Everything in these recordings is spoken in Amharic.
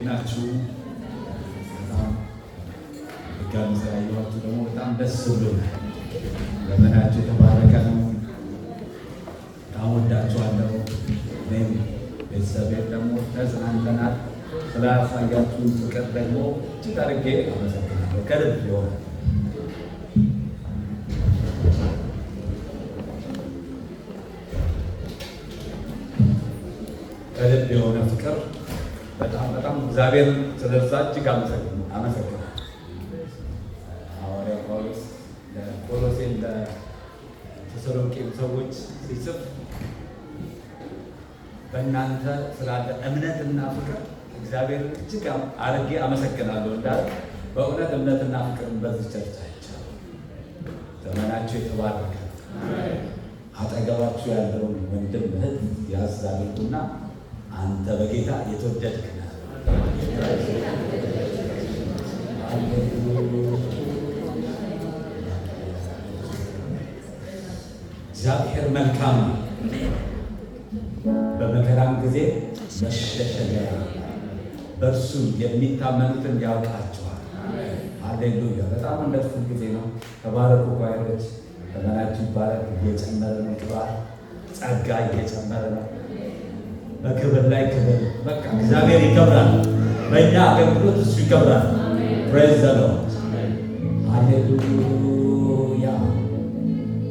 ናችሁ በጣም ድጋሚ ስላየኋችሁ ደግሞ በጣም ደስ ብሎኛል። ዘመናችሁ የተባረከ ነው። በጣም ወዳችኋለሁ። እኔም ቤተሰቤን ደግሞ ተጽናንተናል። ስላሳያችሁን ፍቅር ደግሞ እጅግ አድርጌ አመሰግናለሁ። ከልብ የሆነ ከልብ የሆነ ፍቅር በጣም እግዚአብሔር ስለዛ እጅግ አመሰግናለሁ። ሐዋርያው ጳውሎስ ለቆሎሴን ለተሰሎንቄ ሰዎች ሲጽፍ በእናንተ ስላለ እምነትና ፍቅር እግዚአብሔር እጅግ አድርጌ አመሰግናለሁ እንዳለ በእውነት እምነትና ፍቅርን በዚህ ቸርች አይቻለሁ። ዘመናችሁ የተባረከ። አጠገባችሁ ያለውን ወንድም እህት ያዝ አድርጉና አንተ በጌታ የተወደድክ ነህ። እግዚአብሔር መልካም ነው። በመከራም ጊዜ መሸሸጊያ፣ በእርሱ የሚታመኑትን ያውቃቸዋል። ሃሌሉያ! በጣም እንደዚህ ጊዜ ነው። ተባረኩ ጓዮች፣ ዘመናችሁ ይባረክ። እየጨመረ ነው ቅባት፣ ጸጋ እየጨመረ ነው። በክብር ላይ ክብር። በቃ እግዚአብሔር ይከብራል። በእኛ አገልግሎት እሱ ይከብራል። ፕሬዝ ዘ ሎርድ። ሃሌሉያ!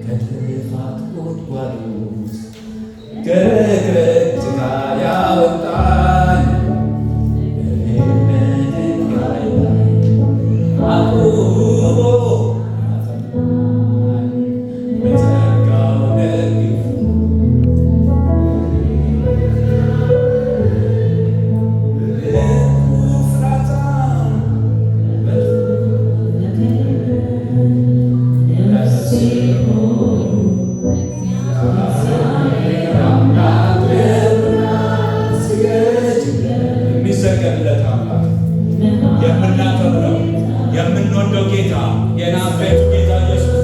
ከጥፋት ጉድጓድ ውስጥ ከእግርህ ጋር ያወጣኝ በድንጋይ ላይ አቁሞ በጸጋው ደግፎ የሚሰገድለት አምላክ የምናከብረው የምንወደው ጌታ የናዝሬቱ ጌታ ኢየሱስ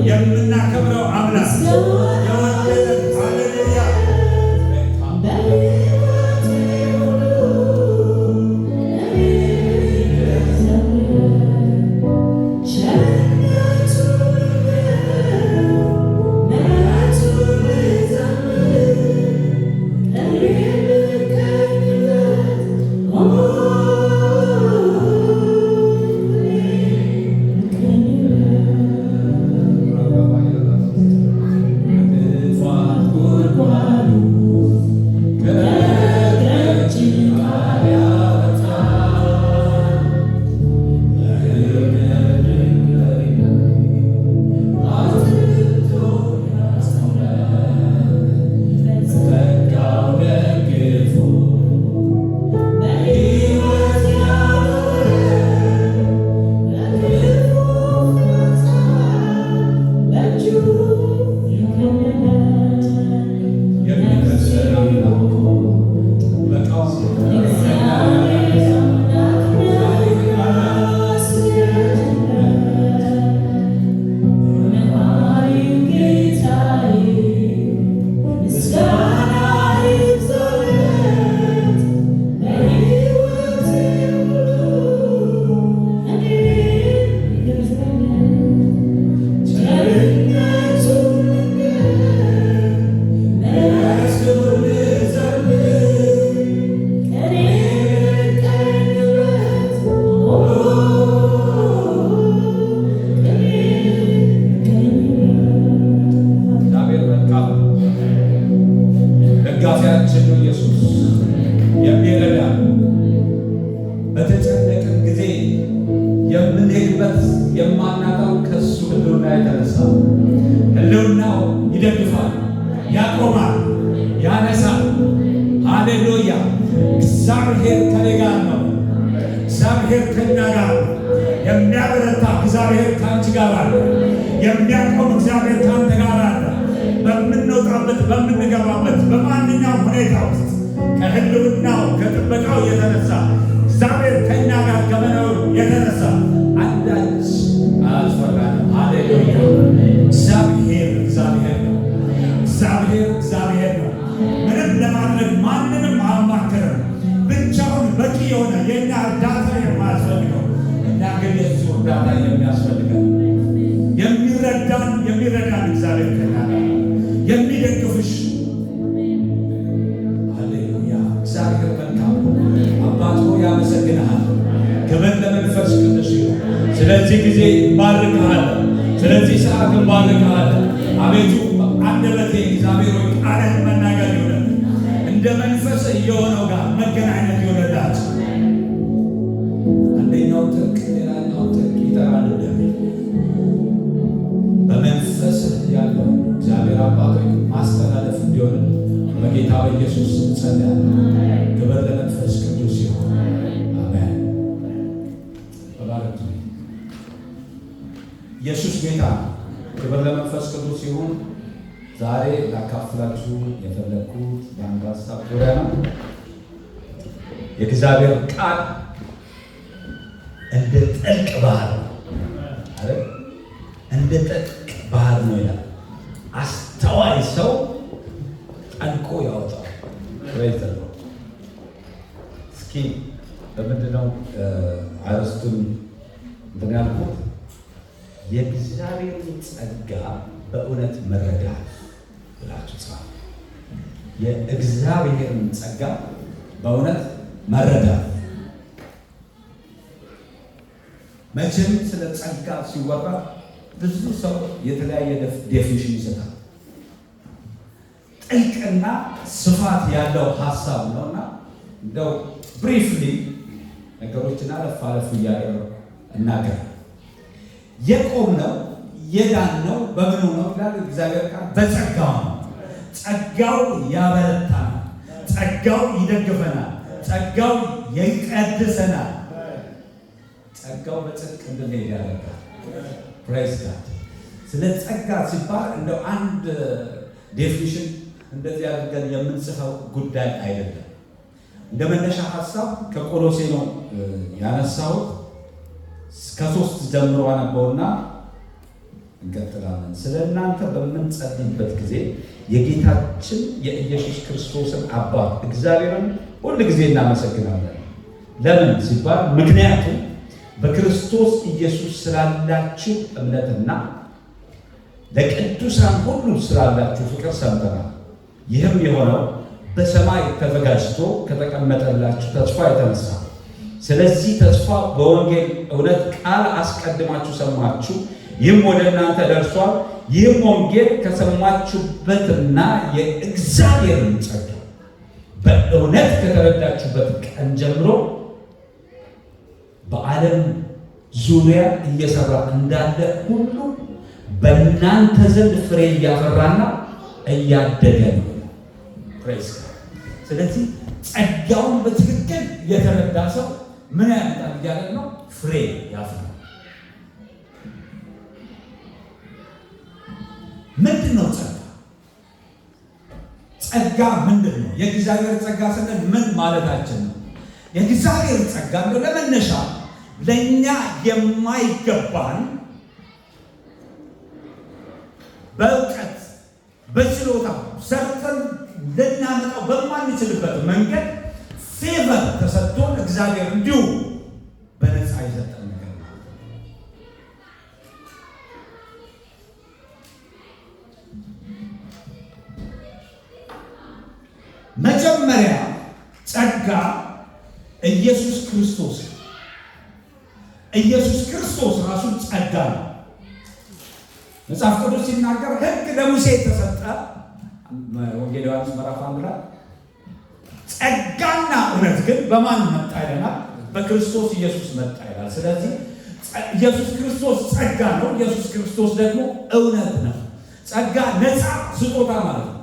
የምናከብረው አምላክ የተነሳ ህልውናው ይደግፋል፣ ያቆማል፣ ያነሳል። ሃሌሉያ! እግዚአብሔር ከኔ ጋር ነው። እግዚአብሔር ከእኛ ጋር ነው። የሚያበረታ እግዚአብሔር ከአንቺ ጋር አለ። የሚያቆም እግዚአብሔር ከአንተ ጋር አለ። በምንወጣበት በምንገባበት በማንኛውም ሁኔታ ውስጥ ከህልውናው ከጥበቃው የተነሳ እግዚአብሔር ከእኛ ጋር ከመኖሩ የተነሳ አንዳች አያስፈራንም። ሃሌሉያ! እግዚአብሔር ነው። እግዚአብሔር ነው። ምንም ለማድረግ ማንንም አማከረም። ብቻውን በቂ የሆነ የእኛ እርዳታ የማያስፈልገው እና ግን የእሱ እርዳታ የሚያስፈልገን የሚረዳን እግዚአብሔር ከእኛ ጋር የሚደግፍሽ። ሃሌሉያ! እግዚአብሔር መልካም አባት ሆይ ያመሰግንሃል። ክብር ለመንፈስ ቅዱስ ይሁን። ስለዚህ ጊዜ ባርክሃለሁ፣ ስለዚህ ሰዓት ባርክሃለሁ። አቤቱ አንደበቴ እግዚአብሔር ሆይ ቃልን መናገር ይሁን፣ እንደ መንፈስ የሆነው ጋር መገናኘት ይሁንላችሁ። አንደኛው ጥልቅ ሌላኛው ጥልቅ ይጠራል። በመንፈስ ያለው እግዚአብሔር አባት ሆይ ማስተላለፍ እንዲሆን በጌታ በኢየሱስ ስም ጸልያለሁ። ክብር ለመንፈስ ቅዱስ ይሁን። አሜን። ተባረኩ። ኢየሱስ ጌታ። ክብር ለመንፈስ ቅዱስ ይሁን። ዛሬ ላካፍላችሁ የፈለግኩት በአንድ ሀሳብ ዙሪያ ነው። የእግዚአብሔር ቃል እንደ ጥልቅ ባህር ነው አይደል? እንደ ጥልቅ ባህር ነው ይላል። አስተዋይ ሰው ጠልቆ ያወጣል። ወይዘሮ እስኪ በምንድነው አርስቱን እንትን ያልኩት? የእግዚአብሔር ጸጋ በእውነት መረዳት ብላችሁ ጻፉ። የእግዚአብሔርን ጸጋ በእውነት መረዳት። መቼም ስለ ጸጋ ሲወራ ብዙ ሰው የተለያየ ዴፊኒሽን ይሰጣል። ጥልቅና ስፋት ያለው ሀሳብ ነውና እንደው ብሪፍሊ ነገሮችን አለፍ አለፍ እያደረኩ እናገር። የቆምነው የዳነው በምኑ ነው ይላል እግዚአብሔር ቃል? በጸጋው ነው። ጸጋው ያበረታናል፣ ጸጋው ይደግፈናል፣ ጸጋው ይቀድሰናል፣ ጸጋው በጽድቅ እንድንሄድ ያደርጋል። ፕሬዝ ጋድ። ስለ ጸጋ ሲባል እንደው አንድ ዴፊኒሽን እንደዚህ አድርገን የምንጽፈው ጉዳይ አይደለም። እንደ መነሻ ሀሳብ ከቆሎሴ ነው ያነሳሁት። ከ3 ጀምሮ አነበውና እንቀጥላለን። ስለ እናንተ በምንጸልይበት ጊዜ የጌታችን የኢየሱስ ክርስቶስን አባት እግዚአብሔርን ሁል ጊዜ እናመሰግናለን። ለምን ሲባል ምክንያቱም በክርስቶስ ኢየሱስ ስላላችሁ እምነትና ለቅዱሳን ሁሉ ስላላችሁ ፍቅር ሰምተናል። ይህም የሆነው በሰማይ ተዘጋጅቶ ከተቀመጠላችሁ ተስፋ የተነሳ። ስለዚህ ተስፋ በወንጌል እውነት ቃል አስቀድማችሁ ሰማችሁ፣ ይህም ወደ እናንተ ደርሷል። ይህም ወንጌል ከሰማችሁበትና የእግዚአብሔርን ጸጋ በእውነት ከተረዳችሁበት ቀን ጀምሮ በዓለም ዙሪያ እየሰራ እንዳለ ሁሉ በእናንተ ዘንድ ፍሬ እያፈራና እያደገ ነው። ፕሬዝ። ስለዚህ ጸጋውን በትክክል የተረዳ ሰው ምን ያመጣል እያለ ነው? ፍሬ ያፈራል። ምንድን ነው ጸጋ? ጸጋ ምንድን ነው? የእግዚአብሔር ጸጋ ስንል ምን ማለታችን ነው? የእግዚአብሔር ጸጋ እንደው ለመነሻ ለእኛ የማይገባን በእውቀት በችሎታ ሰርተን ልናመጣው በማንችልበት መንገድ ፌቨር ተሰጥቶን እግዚአብሔር እንዲሁ በነፃ የሰጠን ነገር ነው። መጀመሪያ ጸጋ ኢየሱስ ክርስቶስ ራሱ ጸጋ ነው። መጽሐፍ ቅዱስ ሲናገር ሕግ ለሙሴ ተሰጠ። ወንጌል ዮሐንስ ምዕራፍ 1 ላይ ጸጋና እውነት ግን በማን መጣ ይለናል? በክርስቶስ ኢየሱስ መጣ ይላል። ስለዚህ ኢየሱስ ክርስቶስ ጸጋ ነው። ኢየሱስ ክርስቶስ ደግሞ እውነት ነው። ጸጋ ነፃ ስጦታ ማለት ነው።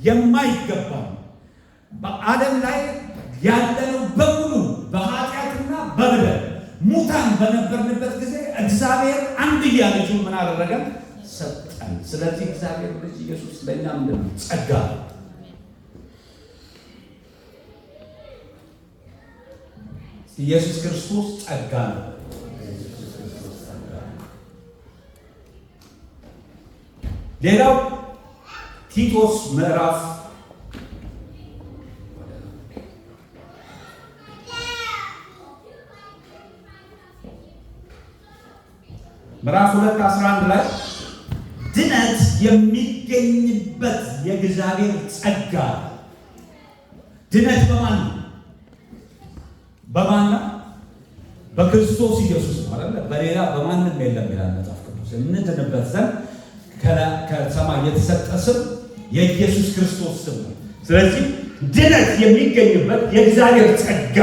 የማይገባ በዓለም ላይ ያለነው በሙሉ በኃጢአትና በበደል ሙታን በነበርንበት ጊዜ እግዚአብሔር አንድያ ልጁን ምን አደረገን? ሰጠን። ስለዚህ እግዚአብሔር ልጅ ኢየሱስ ለእኛ ምንድን ነው? ጸጋ። ኢየሱስ ክርስቶስ ጸጋ ነው። ሌላው ቲቶስ ምዕራፍ 2:11 ላይ ድነት የሚገኝበት የእግዚአብሔር ጸጋ። ድነት በማን ነው? በማን ነው? በክርስቶስ ኢየሱስ ማለት ነው። በሌላ በማንም የለም ይላል መጽሐፍ ቅዱስ። እንድንበት ዘንድ ከሰማይ የተሰጠ ስም የኢየሱስ ክርስቶስ ስም ነው። ስለዚህ ድነት የሚገኝበት የእግዚአብሔር ጸጋ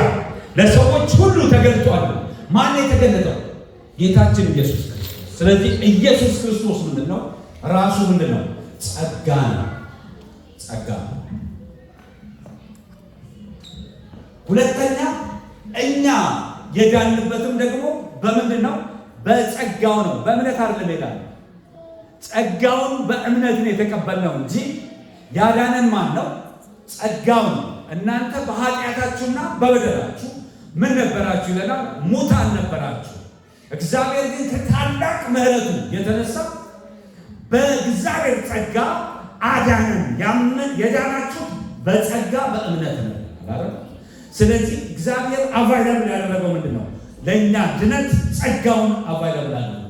ለሰዎች ሁሉ ተገልጧል። ማን የተገለጠው? ጌታችን ኢየሱስ ክርስቶስ። ስለዚህ ኢየሱስ ክርስቶስ ምንድን ነው? ራሱ ምንድን ነው? ጸጋ ነው። ጸጋ። ሁለተኛ እኛ የዳንበትም ደግሞ በምንድን ነው? በጸጋው ነው። በእምነት አይደለም የዳነው። ጸጋውን በእምነት ነው የተቀበልነው እንጂ ያዳነን ማን ነው? ጸጋው ነው። እናንተ በኃጢአታችሁና በበደላችሁ ምን ነበራችሁ ይለናል? ሙታን ነበራችሁ። እግዚአብሔር ግን ከታላቅ ምሕረቱ የተነሳ በእግዚአብሔር ጸጋ አዳነን። የዳናችሁ በጸጋ በእምነት ነው አይደል? ስለዚህ እግዚአብሔር አቫይላብል ያደረገው ምንድን ነው? ለእኛ ድነት ጸጋውን አቫይላብል አድርጓል።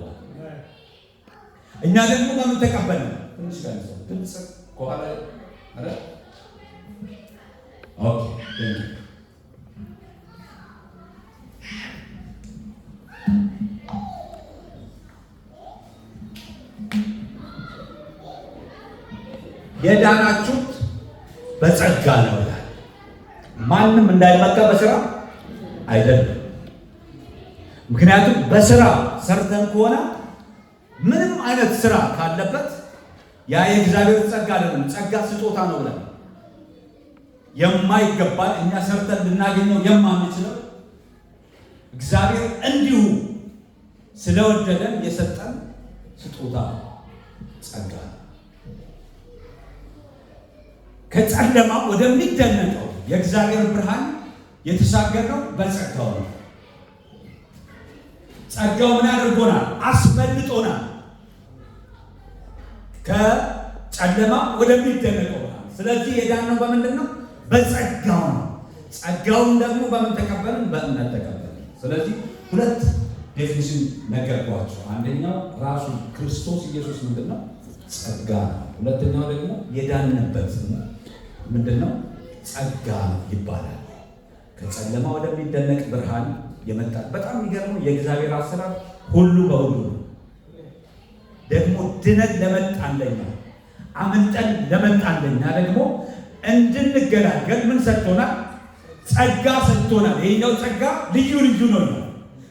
እኛ ደግሞ በምን ተቀበልን? ትንሽ ጋር ድምፅ ከኋላ አረ ኦኬ የዳናችሁት በጸጋ ነው ይላል። ማንም እንዳይመካ በስራ አይደለም። ምክንያቱም በስራ ሰርተን ከሆነ ምንም አይነት ስራ ካለበት ያ የእግዚአብሔር ጸጋ አይደለም፣ ጸጋ ስጦታ ነው ብለን የማይገባ እኛ ሰርተን ልናገኘው የማንችለው እግዚአብሔር እንዲሁ ስለወደደን የሰጠን ስጦታ ጸጋ። ከጨለማ ወደሚደነቀው የእግዚአብሔር ብርሃን የተሻገርነው በጸጋው ነው። ጸጋው ምን አድርጎናል? አስመልጦናል። ከጨለማ ወደሚደነቀው ብርሃን። ስለዚህ የዳነው በምንድን ነው? በጸጋው ነው። ጸጋውን ደግሞ በምን ተቀበልን? በእምነት ተቀበልን። ስለዚህ ሁለት ዴፊኒሽን ነገርኳቸው። አንደኛው ራሱ ክርስቶስ ኢየሱስ ምንድን ነው? ጸጋ ነው። ሁለተኛው ደግሞ የዳንበት ምንድን ነው? ጸጋ ይባላል። ከጨለማ ወደሚደነቅ ብርሃን የመጣ በጣም የሚገርመው የእግዚአብሔር አሰራር ሁሉ በሁሉ ነው። ደግሞ ድነት ለመጣለኛ አመልጠን ለመጣለኛ ደግሞ እንድንገላገል ምን ሰጥቶናል? ጸጋ ሰጥቶናል። ይሄኛው ጸጋ ልዩ ልዩ ነው።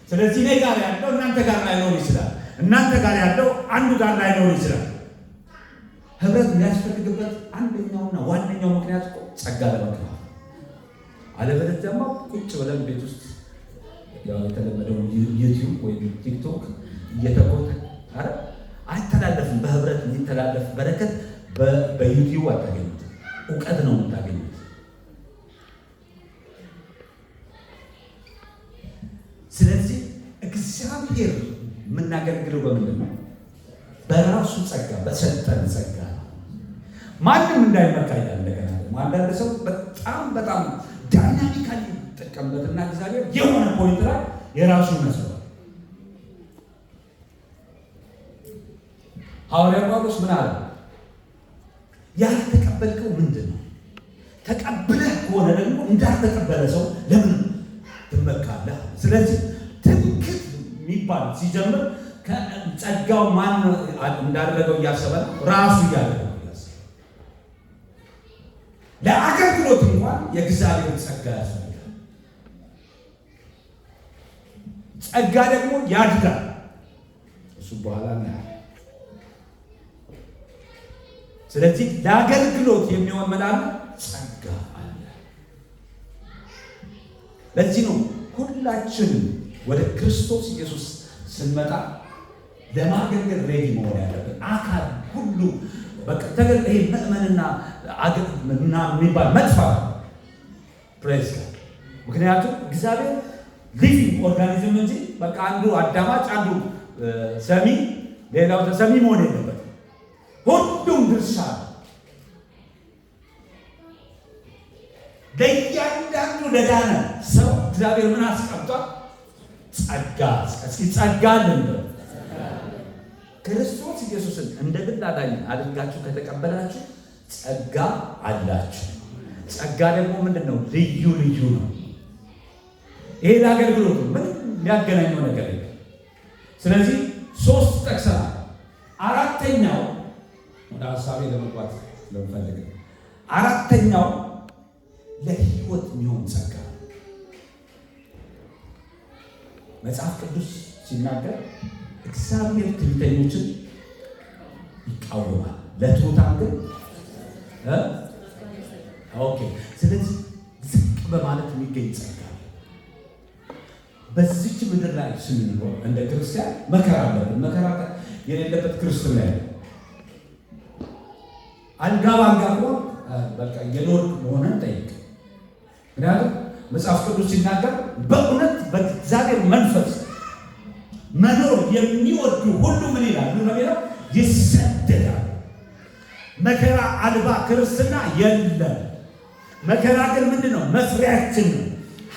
ስለዚህ እኔ ጋር ያለው እናንተ ጋር ላይኖር ይችላል። እናንተ ጋር ያለው አንዱ ጋር ላይኖር ይችላል። ህብረት የሚያስፈልግበት አንደኛውና ዋነኛው ምክንያት ጸጋ ለመግባት። አለበለዚያማ ቁጭ ብለን ቤት ውስጥ ያው የተለመደው ዩቲዩብ ወይም ቲክቶክ እየተቆጠ አይተላለፍም። በህብረት የሚተላለፍ በረከት በዩቲዩብ አታገኙት። እውቀት ነው የምታገኙት። ስለዚህ እግዚአብሔር የምናገለግለው በምንድን ነው? በራሱ ጸጋ፣ በሰጠን ጸጋ ነው። ማንም እንዳይመካ ይላል። እንደገና ደግሞ አንዳንድ ሰው በጣም ዳይናሚካሊ ይጠቀምበትና እግዚአብሔር የሆነ ፖይንት ላይ የራሱ መስሏል። ሐዋርያ ጳውሎስ ምን አለ? ያልተቀበልከው ምንድን ነው? ተቀብለህ ከሆነ ደግሞ እንዳልተቀበለ ሰው ለምን ትመካለህ? ስለዚህ ትምክህት የሚባል ሲጀምር ከጸጋው ማን እንዳደረገው እያሰበ ራሱ እያደረገው እያሰበ ለአገልግሎት እንኳን የእግዚአብሔር ጸጋ ያስፈልጋል። ጸጋ ደግሞ ያድጋል። እሱ በኋላ ነው። ስለዚህ ለአገልግሎት የሚሆን መላል ጸጋ አለ። ለዚህ ነው ሁላችንም ወደ ክርስቶስ ኢየሱስ ስንመጣ ለማገልገል ሬዲ መሆን ያለብን። አካል ሁሉ በቃ ይሄ ምእመንና አገልግሎትና የሚባል መጥፋት ፕሬስ። ምክንያቱም እግዚአብሔር ሊቪንግ ኦርጋኒዝም እንጂ በቃ አንዱ አዳማጭ አንዱ ሰሚ ሌላው ተሰሚ መሆን የለበትም። ሁሉም ድርሻ ለእያንዳንዱ ለዳነ ሰው እግዚአብሔር ምን አስቀምጧል? ጸጋ። እስኪ ጸጋ አለን። ክርስቶስ ኢየሱስን እንደ ግል አዳኝ አድርጋችሁ ከተቀበላችሁ ጸጋ አላችሁ። ጸጋ ደግሞ ምንድን ነው? ልዩ ልዩ ነው። ይሄ ለአገልግሎቱ ምን የሚያገናኘው ነገር የለም። ስለዚህ 3 ጠቅሰናል። አራተኛው ወደ ሀሳቤ ለመግባት ለምፈልግ አራተኛው ለሕይወት የሚሆን ጸጋ መጽሐፍ ቅዱስ ሲናገር እግዚአብሔር ትዕቢተኞችን ይቃወማል፣ ለትሑታን ግን ኦኬ። ስለዚህ ዝቅ በማለት የሚገኝ ጸጋ በዚች ምድር ላይ ስንኖር እንደ ክርስቲያን መከራ አለብን። መከራ የሌለበት ክርስትና ያለ አልጋ ባልጋ ሆን በቃ የኖርክ መሆንን ጠይቅ። ምክንያቱም መጽሐፍ ቅዱስ ሲናገር በእውነት በእግዚአብሔር መንፈስ መኖር የሚወዱ ሁሉ ምን ይላሉ ነው የሚለው? ይሰደዳል። መከራ አልባ ክርስትና የለም። መከራ ግን ምንድን ነው? መስሪያችን ነው።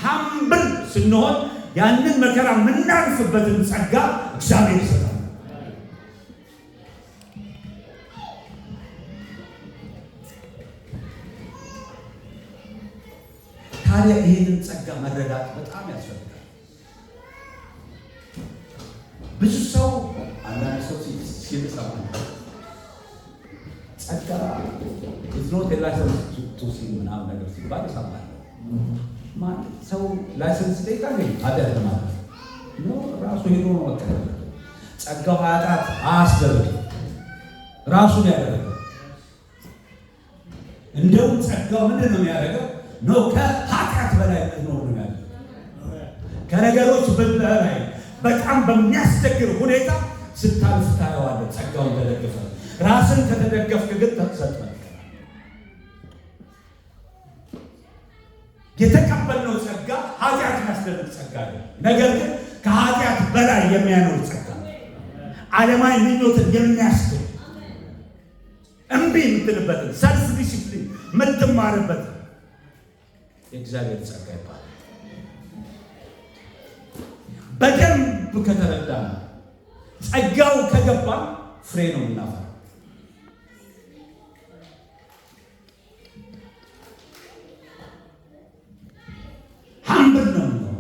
ሀምብል ስንሆን ያንን መከራ የምናልፍበትን ጸጋ እግዚአብሔር ይሰጣል። ታዲያ ይህንን ጸጋ መረዳት በጣም ያስፈልጋል። ብዙ ሰው አንዳንድ ሰው ሲልሰማ ጸጋ ኢዝኖት ላይሰንስ ቱ ሲል ምናምን ነገር ሲባል ይሰማል። ሰው ላይሰንስ ጠይቃል ኃጢአት ማለት ነው። ራሱ ሄዶ ነው መቀበል። ጸጋው ኃጢአት አያስደርግም፣ ራሱን ያደረገው። እንደውም ጸጋው ምንድን ነው የሚያደርገው? ነው ከኃጢአት በላይ ነው ያለው። ከነገሮች በላይ በጣም በሚያስቸግር ሁኔታ ስታልፍ ታየዋለህ። ጸጋውን ተደግፈ ራስን ከተደገፍክ ግን ተሰጥቷል። የተቀበልነው ጸጋ ኃጢአት የሚያስደርግ ጸጋ ነው። ነገር ግን ከኃጢአት በላይ የሚያኖር ጸጋ፣ ዓለማዊ ምኞትን የሚያስገኝ እምቢ የምትልበትን ሰልፍ ዲሲፕሊን የምትማርበትን የእግዚአብሔር ጸጋ ይባላል። በደንብ ከተረዳ ጸጋው ከገባ ፍሬ ነው የምናፈራው። ሀምብል ነው ነው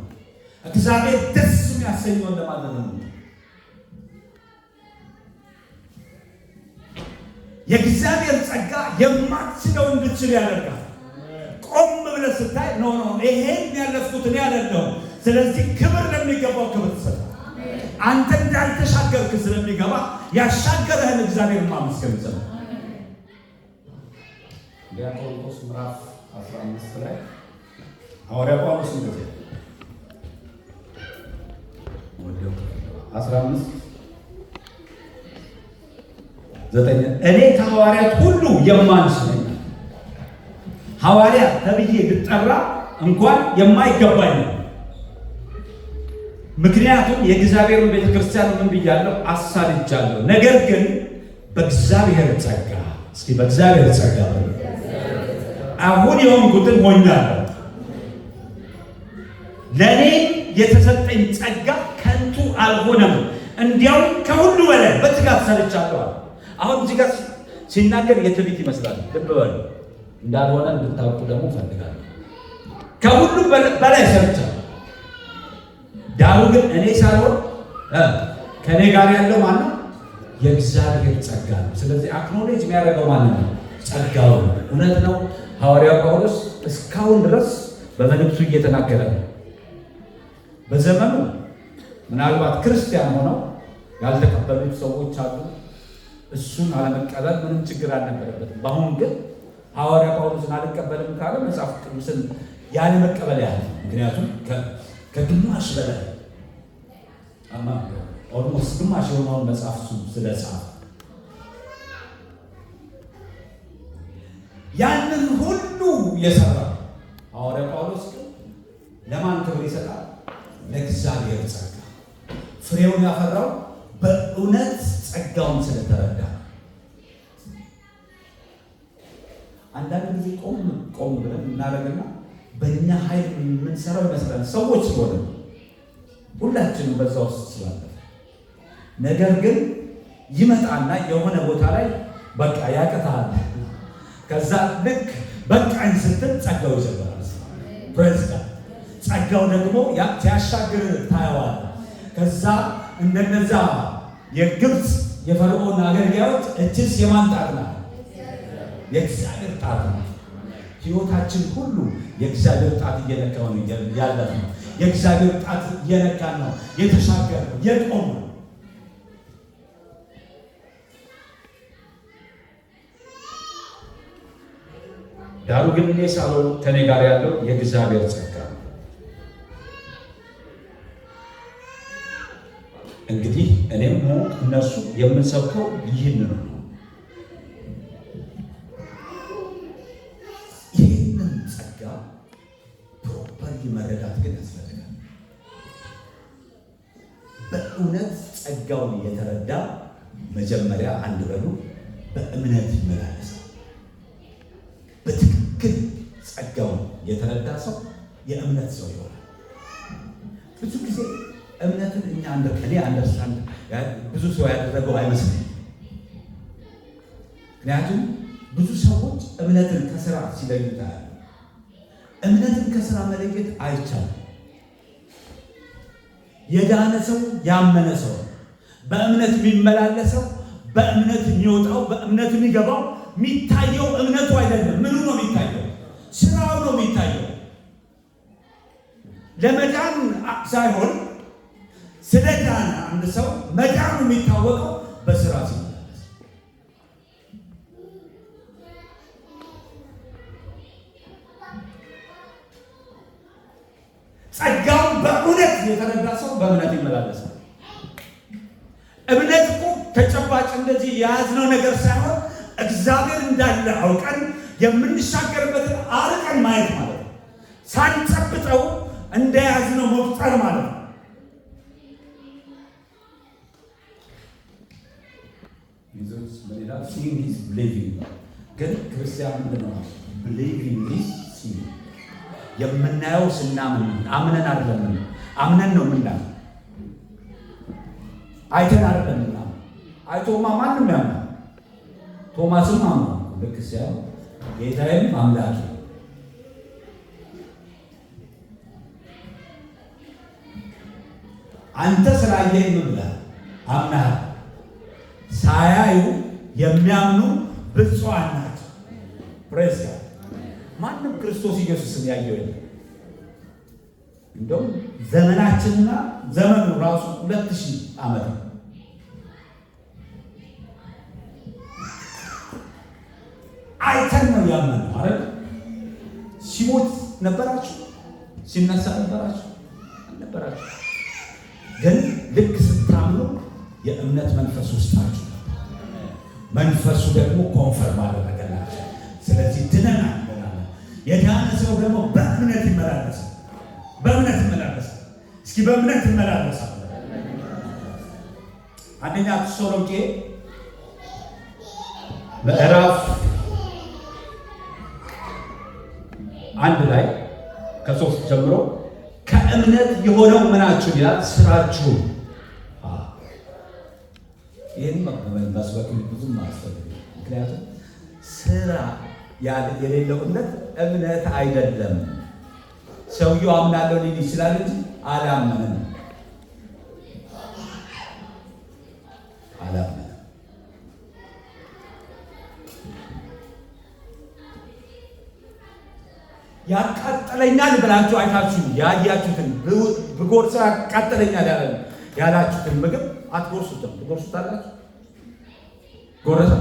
እግዚአብሔር ደስ የሚያሰኘውን ለማድረግ ነው። የእግዚአብሔር ጸጋ የማትችለው እንድትችል ያደርጋል። ቆም ብለህ ስታይ ኖ ይሄን ያለፍኩት እኔ አይደለሁም። ስለዚህ ክብር ለሚገባው ክብር ትሰጣለህ። አንተ እንዳልተሻገርክ ስለሚገባ ያሻገረህን እግዚአብሔር ማመስገን ይችላል። ቆሮንቶስ ምዕራፍ 15 ላይ ሐዋርያው ጳውሎስ እንደዚህ 15:9 እኔ ከሐዋርያት ሁሉ የማንስ ነኝ። ሐዋርያ ተብዬ ብጠራ እንኳን የማይገባኝ ነው። ምክንያቱም የእግዚአብሔርን ቤተክርስቲያን ምን ብያለሁ? አሳድጃለሁ። ነገር ግን በእግዚአብሔር ጸጋ፣ እስኪ በእግዚአብሔር ጸጋ አሁን የሆንኩትን ሆኛለሁ። ለእኔ የተሰጠኝ ጸጋ ከንቱ አልሆነም፣ እንዲያውም ከሁሉ በላይ በትጋት ሰርቻለሁ። አሁን እዚህ ጋር ሲናገር የትዕቢት ይመስላል። ልብ በሉ፣ እንዳልሆነ እንድታውቁ ደግሞ ፈልጋለሁ። ከሁሉ በላይ ሰርቻለሁ። ዳሩ ግን እኔ ሳልሆን ከእኔ ጋር ያለው ማን ነው? የእግዚአብሔር ጸጋ ነው። ስለዚህ አክኖሌጅ የሚያደርገው ማን ነው? ጸጋው ነው። እውነት ነው። ሐዋርያው ጳውሎስ እስካሁን ድረስ በመልእክቱ እየተናገረ ነው። በዘመኑ ምናልባት ክርስቲያን ሆነው ያልተቀበሉት ሰዎች አሉ። እሱን አለመቀበል ምንም ችግር አልነበረበትም። በአሁን ግን ሐዋርያ ጳውሎስን አልቀበልም ካለ መጽሐፍ ቅዱስን ያለመቀበል ያህል፣ ምክንያቱም ከግማሽ በላይ ኦልሞስት ግማሽ የሆነውን መጽሐፍ ስለጻፈ ያንን ሁሉ የሰራ ሐዋርያ ጳውሎስ ለማን ክብር ይሰጣል? ለእግዚአብሔር ጸጋ። ፍሬውን ያፈራው በእውነት ጸጋውን ስለተረዳ። አንዳንድ ጊዜ ቆም ብለን እናደርግና በእኛ ኃይል የምንሰራው ይመስላል ሰዎች ሲሆን ሁላችንም በዛ ውስጥ ስላለ፣ ነገር ግን ይመጣና የሆነ ቦታ ላይ በቃ ያቅታል። ከዛ ልክ በቃኝ ስትል ጸጋው ይጀምራል። ፕሬዝዳንት ጸጋው ደግሞ ሲያሻግር ታየዋል። ከዛ እንደነዛ የግብፅ የፈርዖን አገልጋዮች እችስ የማን ጣት ናት? የእግዚአብሔር ጣት ናት። ሕይወታችን ሁሉ የእግዚአብሔር ጣት እየነካው ነው ያለ ነው። የእግዚአብሔር ጣት እየነካን ነው የተሻገር ነው የቆም ነው። ዳሩ ግን እኔ ሳልሆን ከኔ ጋር ያለው የእግዚአብሔር ጸጋ ነው። እንግዲህ እኔም ሆንኩ እነርሱ የምንሰብከው ይህን ነው። ይህንን ጸጋ ፕሮፐርሊ መረዳት ግን ያስፈልጋል። በእውነት ጸጋውን የተረዳ መጀመሪያ አንድ በሉ በእምነት ይመላለሳል። በትክክል ጸጋውን የተረዳ ሰው የእምነት ሰው ይሆናል። ብዙ ጊዜ እምነትን እኔ አንደርስታንድ ብዙ ሰው ያደረገው አይመስልም። ምክንያቱም ብዙ ሰዎች እምነትን ከስራ ሲለዩ ታያለ። እምነትን ከስራ መለየት አይቻልም። የዳነ ሰው ያመነ ሰው በእምነት የሚመላለሰው በእምነት የሚወጣው በእምነት የሚገባው የሚታየው እምነቱ አይደለም። ምኑ ነው የሚታየው? ስራው ነው የሚታየው። ለመዳን ሳይሆን ስለ ዳነ አንድ ሰው መዳኑ የሚታወቀው በስራ ሲመላለስ። ጸጋውን በእውነት የተረዳ ሰው በእምነት ይመላለሳል። እምነት እኮ ተጨባጭ እንደዚህ የያዝነው ነገር ሳይሆን እግዚአብሔር እንዳለ አውቀን የምንሻገርበትን አርቀን ማየት ማለት ነው። ሳንጨብጠው እንደያዝነው መቁጠር ማለት ነው። ይዞች በሌላ ሲንግ ኢዝ ብሊቪንግ ግን ክርስቲያን ምንድን ነው? ብሊቪንግ ኢዝ ሲንግ። የምናየው ስናምን አምነን አይደለም። አምነን ነው ምንድነው? አይተን አይደለም። አይቶማ ማንም ያምናል። ቶማስም አምነው ልክ ሲያው ጌታዬም አምላኬ አንተ ስላየኝ ምን ብለህ አምናሃል? ሳያዩ የሚያምኑ ብፁዓን ናቸው። ፕሬዝ ጋድ። ማንም ክርስቶስ ኢየሱስን ያየው የለም። እንደውም ዘመናችንና ዘመኑ ራሱ 2000 ዓመት ነው። አይተን ነው ያመነው አይደል? ሲሞት ነበራችሁ? ሲነሳ ነበራችሁ? አልነበራችሁ? ግን ልክ ስታምኑ የእምነት መንፈስ ውስጣችሁ መንፈሱ ደግሞ ኮንፈርም አደረገላችሁ። ስለዚህ ድነናል። የዳነ ሰው ደግሞ በእምነት ይመላለሳል። በእምነት ይመላለሳል። እስኪ በእምነት ይመላለሳል። አንደኛ ተሰሎንቄ ምዕራፍ 1 ላይ ከ3 ጀምሮ ከእምነት የሆነው ምናችሁ ይላል? ስራችሁ። ይህን መስበክ ብዙም አያስፈልግም። ምክንያቱም ስራ የሌለው እምነት አይደለም። ሰውየው አምናለሁ ሊል ይችላል እንጂ አላመንም። ያቃጥለኛል ብላችሁ አይታችሁ ያያችሁትን ብጎርሳ ያቃጥለኛል ያለ ያላችሁትን ምግብ አትጎርሱትም። ትጎርሱታላችሁ? ጎረሰ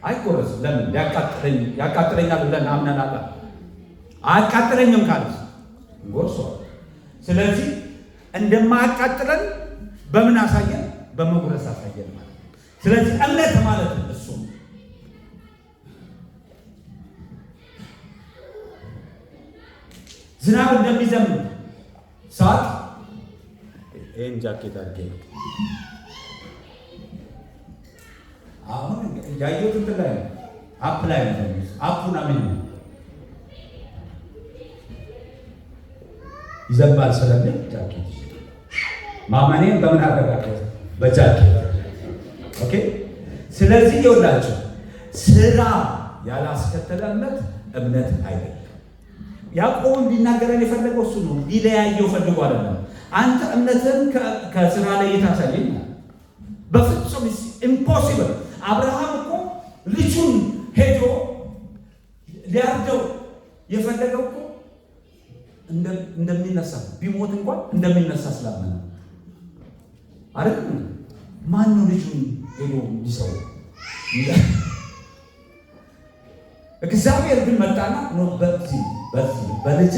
አይጎረስም። ለምን? ያቃጥለኛል ብለን አምነናል። አያቃጥለኝም ካለስ እንጎርሰዋለን። ስለዚህ እንደማያቃጥለን በምን አሳየን? በመጉረስ አሳየን ማለት ነው። ስለዚህ እምነት ማለት እሱ ዝናብ እንደሚዘንብ ሰዓት ይህን ጃኬት አድርጌ ነው አሁን ያየሁት እንትን ላይ ነው። አፕ ላይ ነው። አፑን አሜን ይዘንባል ስለሚል ጃኬት ማመኔን በምን አረጋገጥ? በጃኬት ኦኬ። ስለዚህ ይኸውላችሁ ስራ ያላስከተለ እምነት አይደለም። ያዕቆብ እንዲናገረን የፈለገው እሱ ነው። ሊለያየው ፈልጎ አይደለም። አንተ እምነትን ከስራ ላይ የታሳየኝ በፍጹም ኢምፖሲብል። አብርሃም እኮ ልጁን ሄዶ ሊያርደው የፈለገው እኮ እንደሚነሳ ቢሞት እንኳን እንደሚነሳ ስላመነ አይደል? ማን ነው ልጁን ሄዶ እንዲሰው? እግዚአብሔር ግን መጣና ነው በዚህ በልጅ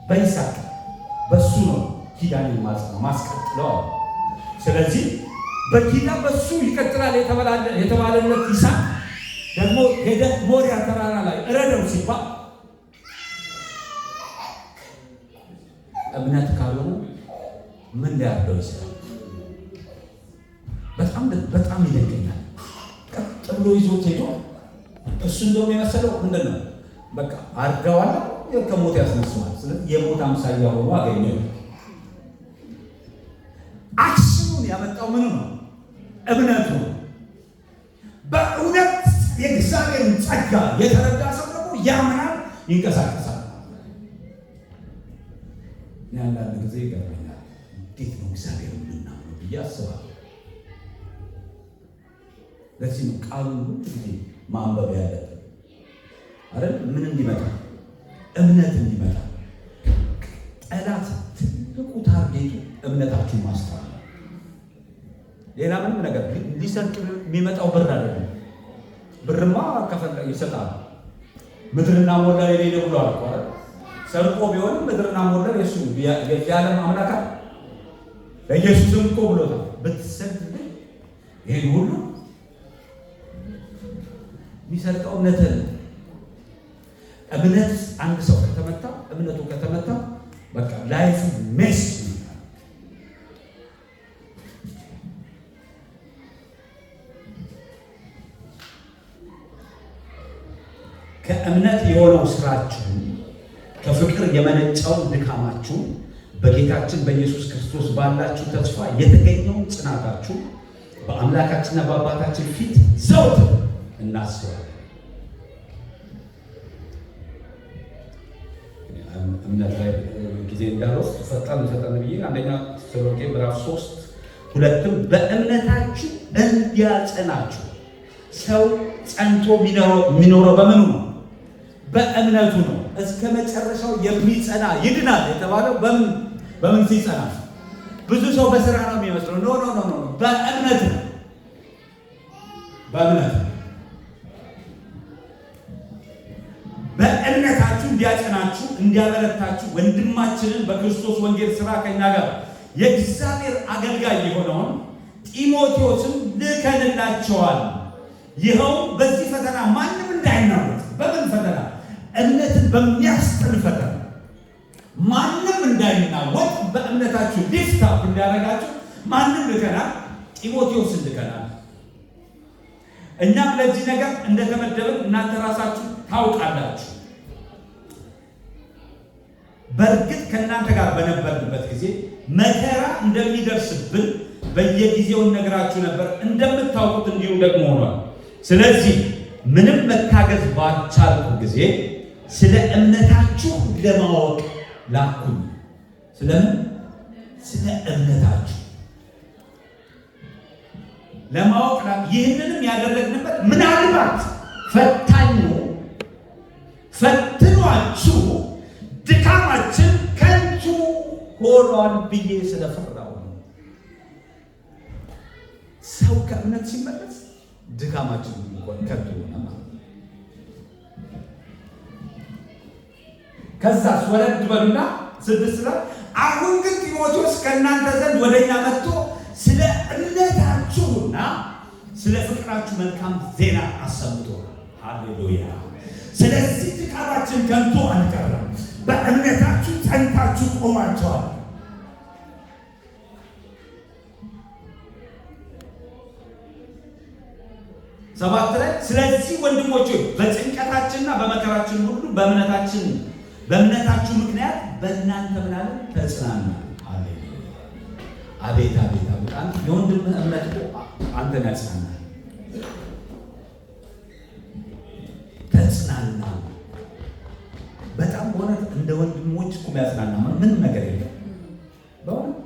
በይስሐቅ በሱ ነው ኪዳን ማስቀጥለው። ስለዚህ በኪዳን በሱ ይቀጥላል የተባለለት ይስሐቅ ደግሞ ሄደ ሞሪያ ተራራ ላይ እረደው ሲባል እምነት ካልሆነ ምን ሊያደርገው ይችላል? በጣም ይደንቀኛል። ቀጥ ብሎ ይዞት ሄዶ እሱ እንደውም የመሰለው ምንድን ነው? በቃ አርገዋል፣ ከሞት ያስነሳዋል። ስለዚህ የሞት አምሳያ ሆኖ አገኘው። አክሽኑን ያመጣው ምኑ ነው? እምነቱ ነው። በእውነት የእግዚአብሔርን ጸጋ የተረዳ ሰው ደግሞ ያምናል፣ ይንቀሳቀሳል። አንዳንድ ጊዜ ይገርመኛል። እንዴት ነው እግዚአብሔር የምናምነው ብዬ አስባለሁ። ለዚህ ነው ቃሉን ሁሉ ጊዜ ማንበብ ያለብን አይደል? ምን እንዲመጣ? እምነት እንዲመጣ። ጠላት ትልቁ ታርጌቱ እምነታችሁን ማስተዋል። ሌላ ምንም ነገር ሊሰርቅ የሚመጣው ብር አይደለም። ብርማ ከፈለገ ይሰጣል። ምድርና ሞላ የሌለ ብሎ አልቋል። ሰርቆ ቢሆንም ምድርና ሞላ የሱ የዓለም አምላክ ለኢየሱስም እኮ ብሎታል። ብትሰግድ ይሄን ሁሉ የሚሰርቀው እምነትን። እምነት አንድ ሰው ከተመታ እምነቱ ከተመታ በቃ ላይፍ ሜስ። ከእምነት የሆነው ስራችሁን ከፍቅር የመነጨው ድካማችሁ በጌታችን በኢየሱስ ክርስቶስ ባላችሁ ተስፋ የተገኘውን ጽናታችሁ በአምላካችንና በአባታችን ፊት ዘወትር እናስባለን። እምነት ላይ ጊዜ እንዳልወስድ ፈጣን ብዬ አንደኛ ተሰሎንቄ ምዕራፍ 3:2 በእምነታችሁ እንዲያጸናችሁ። ሰው ጸንቶ የሚኖረው በምኑ ነው? በእምነቱ ነው። እስከ መጨረሻው የሚጸና ይድናል የተባለው በምን ሲጸና? ብዙ ሰው በስራ ነው የሚመስለው። ኖ በእምነት ነው። በእምነታችሁ እንዲያጸናችሁ እንዲያበረታችሁ ወንድማችንን በክርስቶስ ወንጌል ስራ ከኛ ጋር የእግዚአብሔር አገልጋይ የሆነውን ጢሞቴዎስን ልከንላቸዋል። ይኸውም በዚህ ፈተና ማንም እንዳይናወጥ። በምን ፈተና? እምነትን በሚያስጥል ፈተና ማንም እንዳይናወጥ በእምነታችሁ ሊፍታ እንዲያደርጋችሁ ማንም ልከናል፣ ጢሞቴዎስን ልከናል። እኛም ለዚህ ነገር እንደተመደብን እናንተ ራሳችሁ ታውቃላችሁ። በእርግጥ ከእናንተ ጋር በነበርንበት ጊዜ መከራ እንደሚደርስብን በየጊዜው ነግራችሁ ነበር፣ እንደምታውቁት እንዲሁ ደግሞ ሆኗል። ስለዚህ ምንም መታገዝ ባልቻልኩ ጊዜ ስለ እምነታችሁ ለማወቅ ላኩኝ። ስለምን? ስለ እምነታችሁ ለማወቅ ይህንንም ያደረግንበት ምናልባት ፈትኗችሁ ድካማችን ከንቱ ሆኗል ብዬ ስለፈራሁ ነው። ሰው ከእምነት ሲመለስ ድካማችን ከንቱ ሆነ ማለት ነው። ከዛስ ወረድ በሉና 6 ላይ አሁን ግን ጢሞቴዎስ ከእናንተ ዘንድ ወደኛ መጥቶ ስለ እምነታችሁና ስለ ፍቅራችሁ መልካም ዜና አሰምቶናል። ሃሌሉያ! ስለዚህ ድካማችን ከንቱ አልቀረም፣ በእምነታችሁ ጸንታችሁ ቆማችኋል። ሰባት ላይ ስለዚህ ወንድሞች በጭንቀታችንና በመከራችን ሁሉ በእምነታችሁ ምክንያት በእናንተ ምናምን ተጽናና። አቤት አቤት አቤት! አንተ የወንድምህ እምነት እኮ አንተን ያጽናናል። ተጽናና። በጣም በእውነት እንደ ወንድሞች እኮ የሚያጽናና ምንም ነገር የለም። በእውነት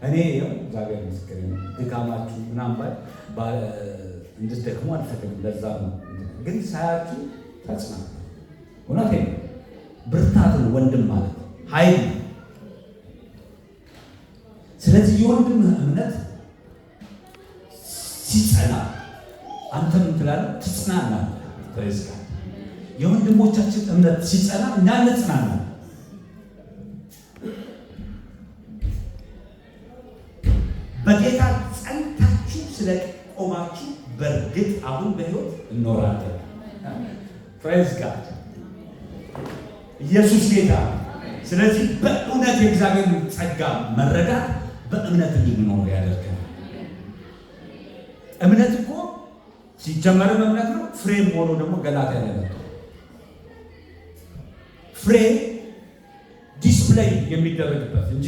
እኔ ያው እግዚአብሔር ምስክሬ ነው። ድካማችሁ ምናምን እንድትደክሙ አልፈልግም። ለዛ ነው ግን ሳያችሁ ተጽናና። እውነቴን ነው። ብርታት ነው ወንድም ማለት ኃይል ነው። ስለዚህ የወንድምህ እምነት ሲጸና አንተ ምን ትላለህ? ትጽናናለህ። ፕሬዝ ጋድ። የወንድሞቻችን እምነት ሲጸና እኛ እንጽናናለን። በጌታ ጸንታችሁ ስለቆማችሁ በእርግጥ አሁን በሕይወት እንኖራለን። ፕሬዝ ጋድ። ኢየሱስ ጌታ። ስለዚህ በእውነት የእግዚአብሔር ጸጋ መረዳት በእምነት እንድንኖር ያደርገናል። እምነት እኮ ሲጀመርም እምነት ነው፣ ፍሬም ሆኖ ደግሞ ገላትያ ላይ መጥቶ ፍሬ ዲስፕሌይ የሚደረግበት እንጂ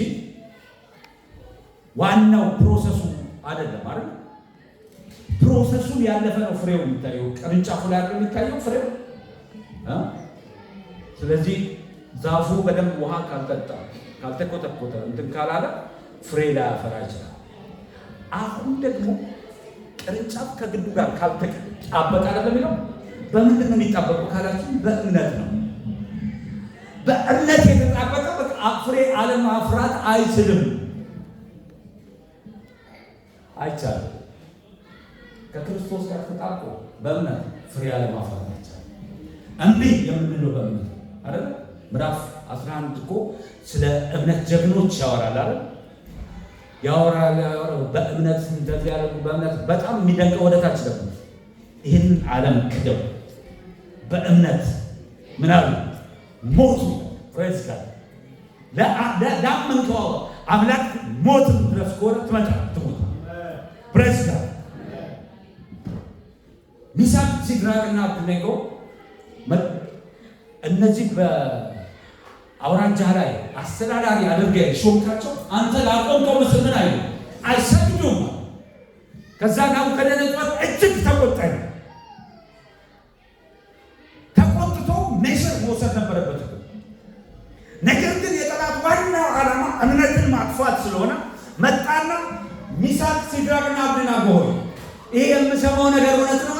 ዋናው ፕሮሰሱ አይደለም አይደል? ፕሮሰሱን ያለፈ ነው ፍሬው የሚታየው። ቅርንጫፉ ላይ አይደል የሚታየው ፍሬው። ስለዚህ ዛፉ በደንብ ውሃ ካልጠጣ ካልተኮተኮተ እንትን ካላለ ፍሬ ላያፈራ ይችላል። አሁን ደግሞ ቅርንጫፍ ከግንዱ ጋር ካልተጣበቀ አይደለም የሚለው። በምንድን ነው የሚጣበቀው ካላችሁ በእምነት ነው። በእምነት የተጣበቀ ፍሬ አለማፍራት አይችልም፣ አይቻልም። ከክርስቶስ ጋር ተጣብቆ በእምነት ፍሬ አለማፍራት አይቻልም። እምቢ የምንለው በእምነት አይደል? ምዕራፍ 11 እኮ ስለ እምነት ጀግኖች ያወራል አይደል? ያወራል በእምነት እንደዚህ ያደረጉ በእምነት በጣም የሚደንቀው ወደታች ደግሞ ይህን ዓለም ክደው በእምነት ምን አሉ? ሞቱ። ፕሬዝ ጋድ። ለአመንከው አምላክ ሞት ድረስ ከሆነ ትሞታ። ፕሬዝ ጋድ። ሚሳቅ ሲድራቅና አብደናጎ እነዚህ በአውራጃ ላይ አስተዳዳሪ አድርገህ ሾምካቸው። አንተ ላቆምከው ምስል ምን አይሉ አይሰግዱም። ከዛ ናቡከደነፆር እጅግ ተቆጣ። ተቆጥቶ ሜሽር መውሰድ ነበረበት። ነገር ግን የጠላት ዋናው ዓላማ እምነትን ማጥፋት ስለሆነ መጣና ሚሳቅ ሲድራቅና አብደናጎ ሆይ ይሄ የምሰማው ነገር እውነት ነው።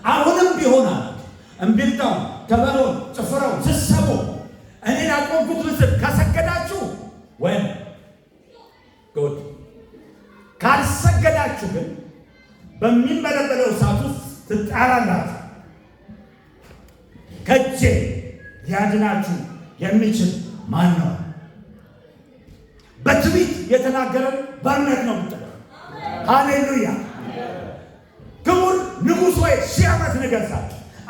አሁንም ቢሆናል እምቢልታው ከበሮን ጭፈራው ስትሰሙ እኔን ያቆምኩት ምስል ከሰገዳችሁ ወይም ጉድ፣ ካልሰገዳችሁ ግን በሚመለመለው እሳት ውስጥ ትጣላላችሁ። ከእጄ ሊያድናችሁ የሚችል ማን ነው? በትዕቢት የተናገረን በእምነት ነው ብትለው። ሃሌሉያ! ክቡር ንጉሥ ሆይ 1000 ዓመት ንገሥ።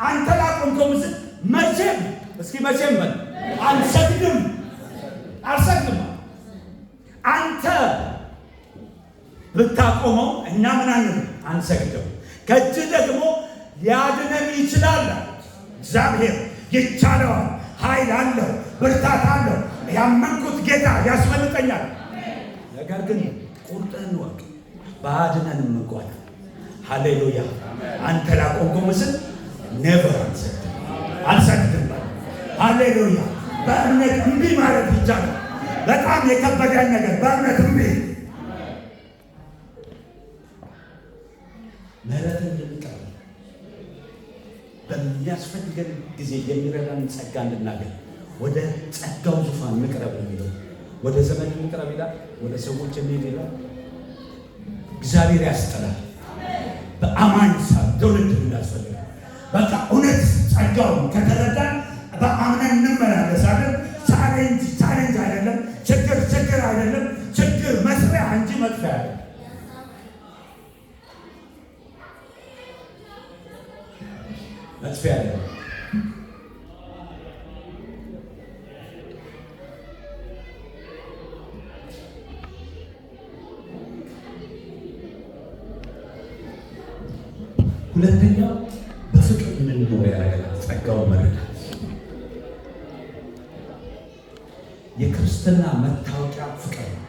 አንተ ላቆምከው ምስል መቼም እስኪ መቼም በል አልሰግድም። አንተ ብታቆመው እኛ ምን አንሰግድም። ከእጅህ ደግሞ ሊያድነን ይችላል። እግዚአብሔር ይቻለዋል፣ ኃይል አለው፣ ብርታት አለው። ያመንኩት ጌታ ያስመልጠኛል። ነገር ግን ቁርጥህን ወቅ ባድነንም እንኳን ሃሌሉያ አንተ ላቆምከው ምስል ኔቨር አልሰግድም። ሃሌሉያ በእምነት እምቢ ማለት ይቻላል። በጣም የከበደን ነገር በእምነት እምቢ። ምህረትን እንድንቀበል በሚያስፈልገን ጊዜ የሚረዳን ጸጋ እንድናገኝ ወደ ጸጋው ዙፋን እንቅረብ የሚለው ወደ ዘመን እንቅረብ ይላል። ወደ ሰዎች እንሂድ ይላል። እግዚአብሔር ያስጠላል። በአማኝ ሰው ትውልድ እንዳስፈልጋል። በቃ እውነት ጸጋውን ከተረዳን በአምነን እንመላለሳለን። ቻሌንጅ አይደለም፣ ችግር አይደለም፣ ችግር መስሪያ እንጂ መጥፊያ አይደለም። መጥፊያ አይደለም። ሁለተኛው በፍቅር እንድንኖር ያደርገናል። ጸጋውን መረዳት የክርስትና መታወቂያ ፍቅር ነው።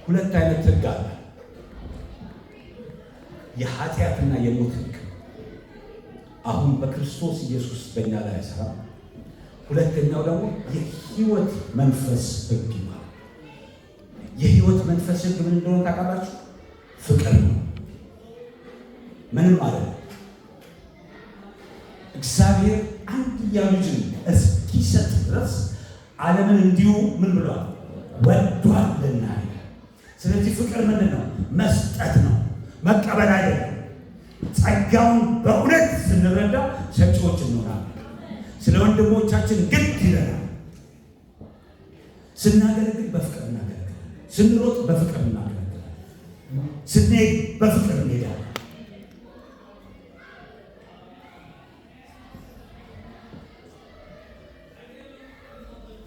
ሁለት አይነት ሕግ አለ። የኃጢአትና የሞት ሕግ አሁን በክርስቶስ ኢየሱስ በእኛ ላይ አይሰራም። ሁለተኛው ደግሞ የሕይወት መንፈስ ሕግ ይባላል። የሕይወት መንፈስ ሕግ ምን እንደሆነ ታውቃላችሁ? ፍቅር ነው። ምንም ማለት ነው። እግዚአብሔር አንድያ ልጁን እስኪሰጥ ድረስ ዓለምን እንዲሁ ምን ብሏል? ወዷልና። ስለዚህ ፍቅር ምንድን ነው? መስጠት ነው፣ መቀበል አይደለም። ጸጋውን በእውነት ስንረዳ ሰጪዎች እንሆናለን። ስለ ወንድሞቻችን ግድ ይለናል። ስናገለግል በፍቅር እናገለግላለን። ስንሮጥ በፍቅር እናገለግላለን። ስንሄድ በፍቅር እንሄዳለን።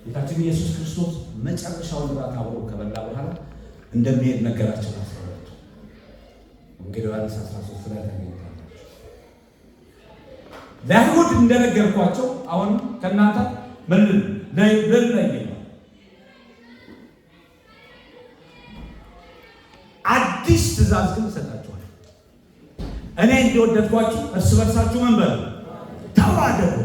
ጌታችን ኢየሱስ ክርስቶስ መጨረሻውን ራት አብሮ ከበላ በኋላ እንደሚሄድ ነገራቸው። ወንጌል ዮሐንስ 13 ላይ ታገኛላችሁ። ለአይሁድ እንደነገርኳቸው አሁን ከእናንተ ምን ለይ አዲስ ትእዛዝ ግን እሰጣችኋለሁ፣ እኔ እንደወደድኳችሁ እርስ በርሳችሁ ምን በሉ ተዋደዱ።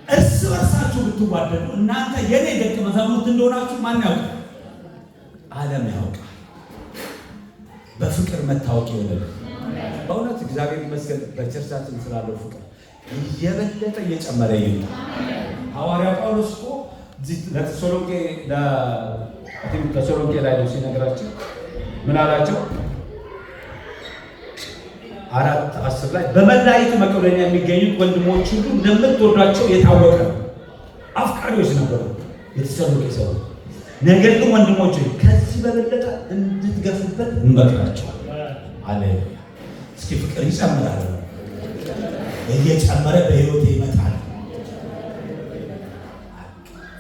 እርስ በርሳችሁ ብትዋደዱ እናንተ የኔ ደቀ መዛሙርት እንደሆናችሁ ማን ያውቃል? ዓለም ያውቃል። በፍቅር መታወቅ ይሆናል። በእውነት እግዚአብሔር ይመስገን በቸርቻችን ስላለው ፍቅር እየበለጠ እየጨመረ ይመጣል። ሐዋርያ ጳውሎስ እኮ ተሰሎንቄ ላይ ነው ሲነግራቸው ምን አላቸው? 4:10 ላይ በመላይቱ መቄዶንያ የሚገኙት ወንድሞች ሁሉ እንደምትወዷቸው የታወቀ ነው። አፍቃሪዎች ነበሩ የተሰሎንቄ ሰዎች። ነገር ግን ወንድሞች ከዚህ በበለጠ እንድትገፉበት እንመክራቸዋለን። አሌሉያ። እስኪ ፍቅር ይጨምራል፣ እየጨመረ በሕይወቴ ይመጣል።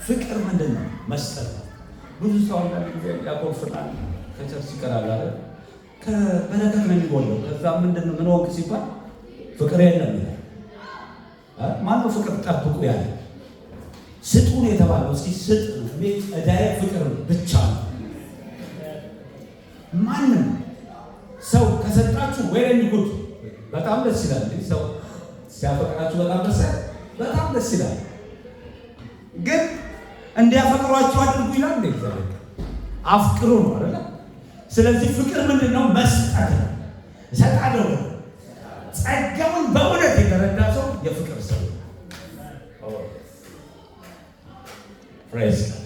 ፍቅር ምንድን ነው? መስጠት ነው። ብዙ ሰው አንዳንድ ጊዜ ያኮርፍናል፣ ከቸርች ይቀራል አይደል? ከበረከት ነው የሚጎለው። ከዛ ምንድን ነው ምን ወንክ ሲባል ፍቅር የለም ይላል። ማነው ፍቅር ጠብቁ ያለ? ስጡን የተባለው እስኪ ስጥ ነው። እዳዬ ፍቅር ብቻ ነው። ማንም ሰው ከሰጣችሁ ወይም ጉድ በጣም ደስ ይላል። ሰው ሲያፈቅራችሁ በጣም ደስ ይላል። ግን እንዲያፈቅሯችሁ አድርጉ ይላል። እግዚአብሔር አፍቅሩ ነው አይደል? ስለዚህ ፍቅር ምንድን ነው? መስጠት ነው። እሰጣለሁ። ጸጋውን በእውነት የተረዳ ሰው የፍቅር ሰው ነው። ፕሬዝ ጋድ።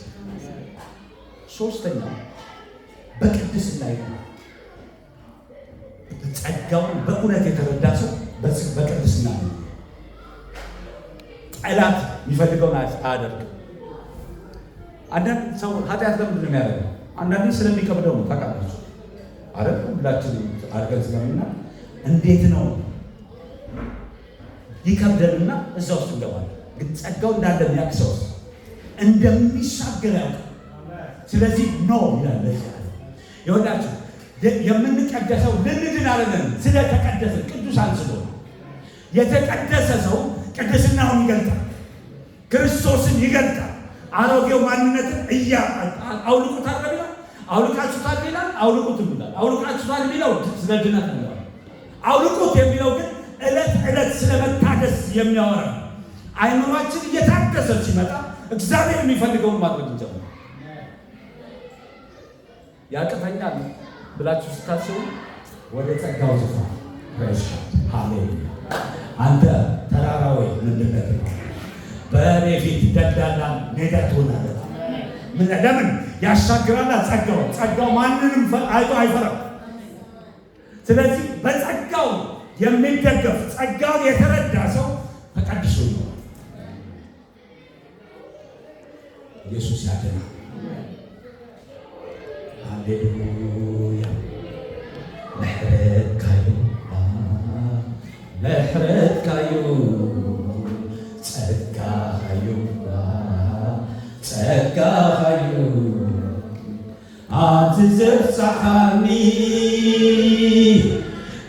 ሶስተኛው በቅድስና ነው። ጸጋውን በእውነት የተረዳ ሰው በቅድስና ነው። ጠላት የሚፈልገውን አያደርግም። አንዳንድ ሰው ኃጢአት ለምንድን ነው የሚያደርገው? አንዳንዴ ስለሚከብደው ነው። ታውቃላችሁ አይደል? ሁላችን አድርገን ስለምና እንዴት ነው ይከብደንና እዛ ውስጥ እንገባለን። ግን ጸጋው እንዳለ የሚያውቅ ሰው እንደሚሻገር ያውቃል። ስለዚህ ነው ይላል። ይኸውላችሁ የምንቀደሰው ልንድን አይደለም፣ ስለተቀደሰ ቅዱሳን ስለሆነ። የተቀደሰ ሰው ቅድስናውን ይገልጣል፣ ክርስቶስን ይገልጣል። አሮጌው ማንነትን አውልቁታል ይላል። አውልቃችሁታል ይላል። አውልቁት ይላል። አውልቃችሁታል የሚለው ስለ ድነት ነው። አውልቁት የሚለው ግን ዕለት ዕለት ስለመታደስ የሚያወራ አይምሯችን እየታደሰ ሲመጣ እግዚአብሔር የሚፈልገውን ማድረግ እንጀምራለን። ያቅተኛል ብላችሁ ስታስቡ ወደ ጸጋው ዙፋን ሃሌሉያ። አንተ ተራራዊ ምንድነት ነው? በእኔ ፊት ደልዳላ ሜዳ ትሆናለህ። ለምን ያሻግራል? ጸጋው ማንንም አይቶ አይፈራም። ስለዚህ በጸጋው የሚደገፍ ጸጋውን የተረዳ ሰው ተቀድሶ ነው። ኢየሱስ ያድናል። ሃሌሉያ። ምሕረት ካዩ ጸጋ ካዩ አንተ ዘብፃዓኒ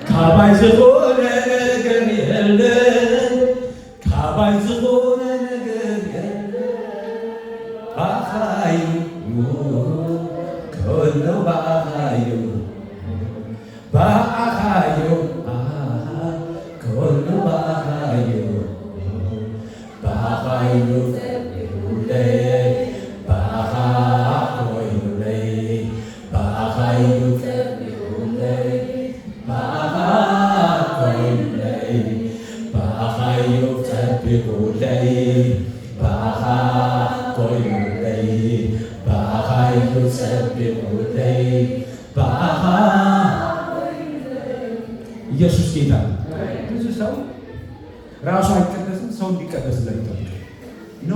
ካባይ ዝኾነ ነገር የለን ካባይ ዝኾነ ነገር የለን ባኻዩ كل بعايو بعايو كل بعايو بعايو لي بعايو لي بعايو لي بعايو لي بعايو لي بعايو ኢየሱስ ጌታ ነው። ብዙ ሰው ራሱ አይቀደስም፣ ሰው እንዲቀደስለት ይጠብቃል። ኖ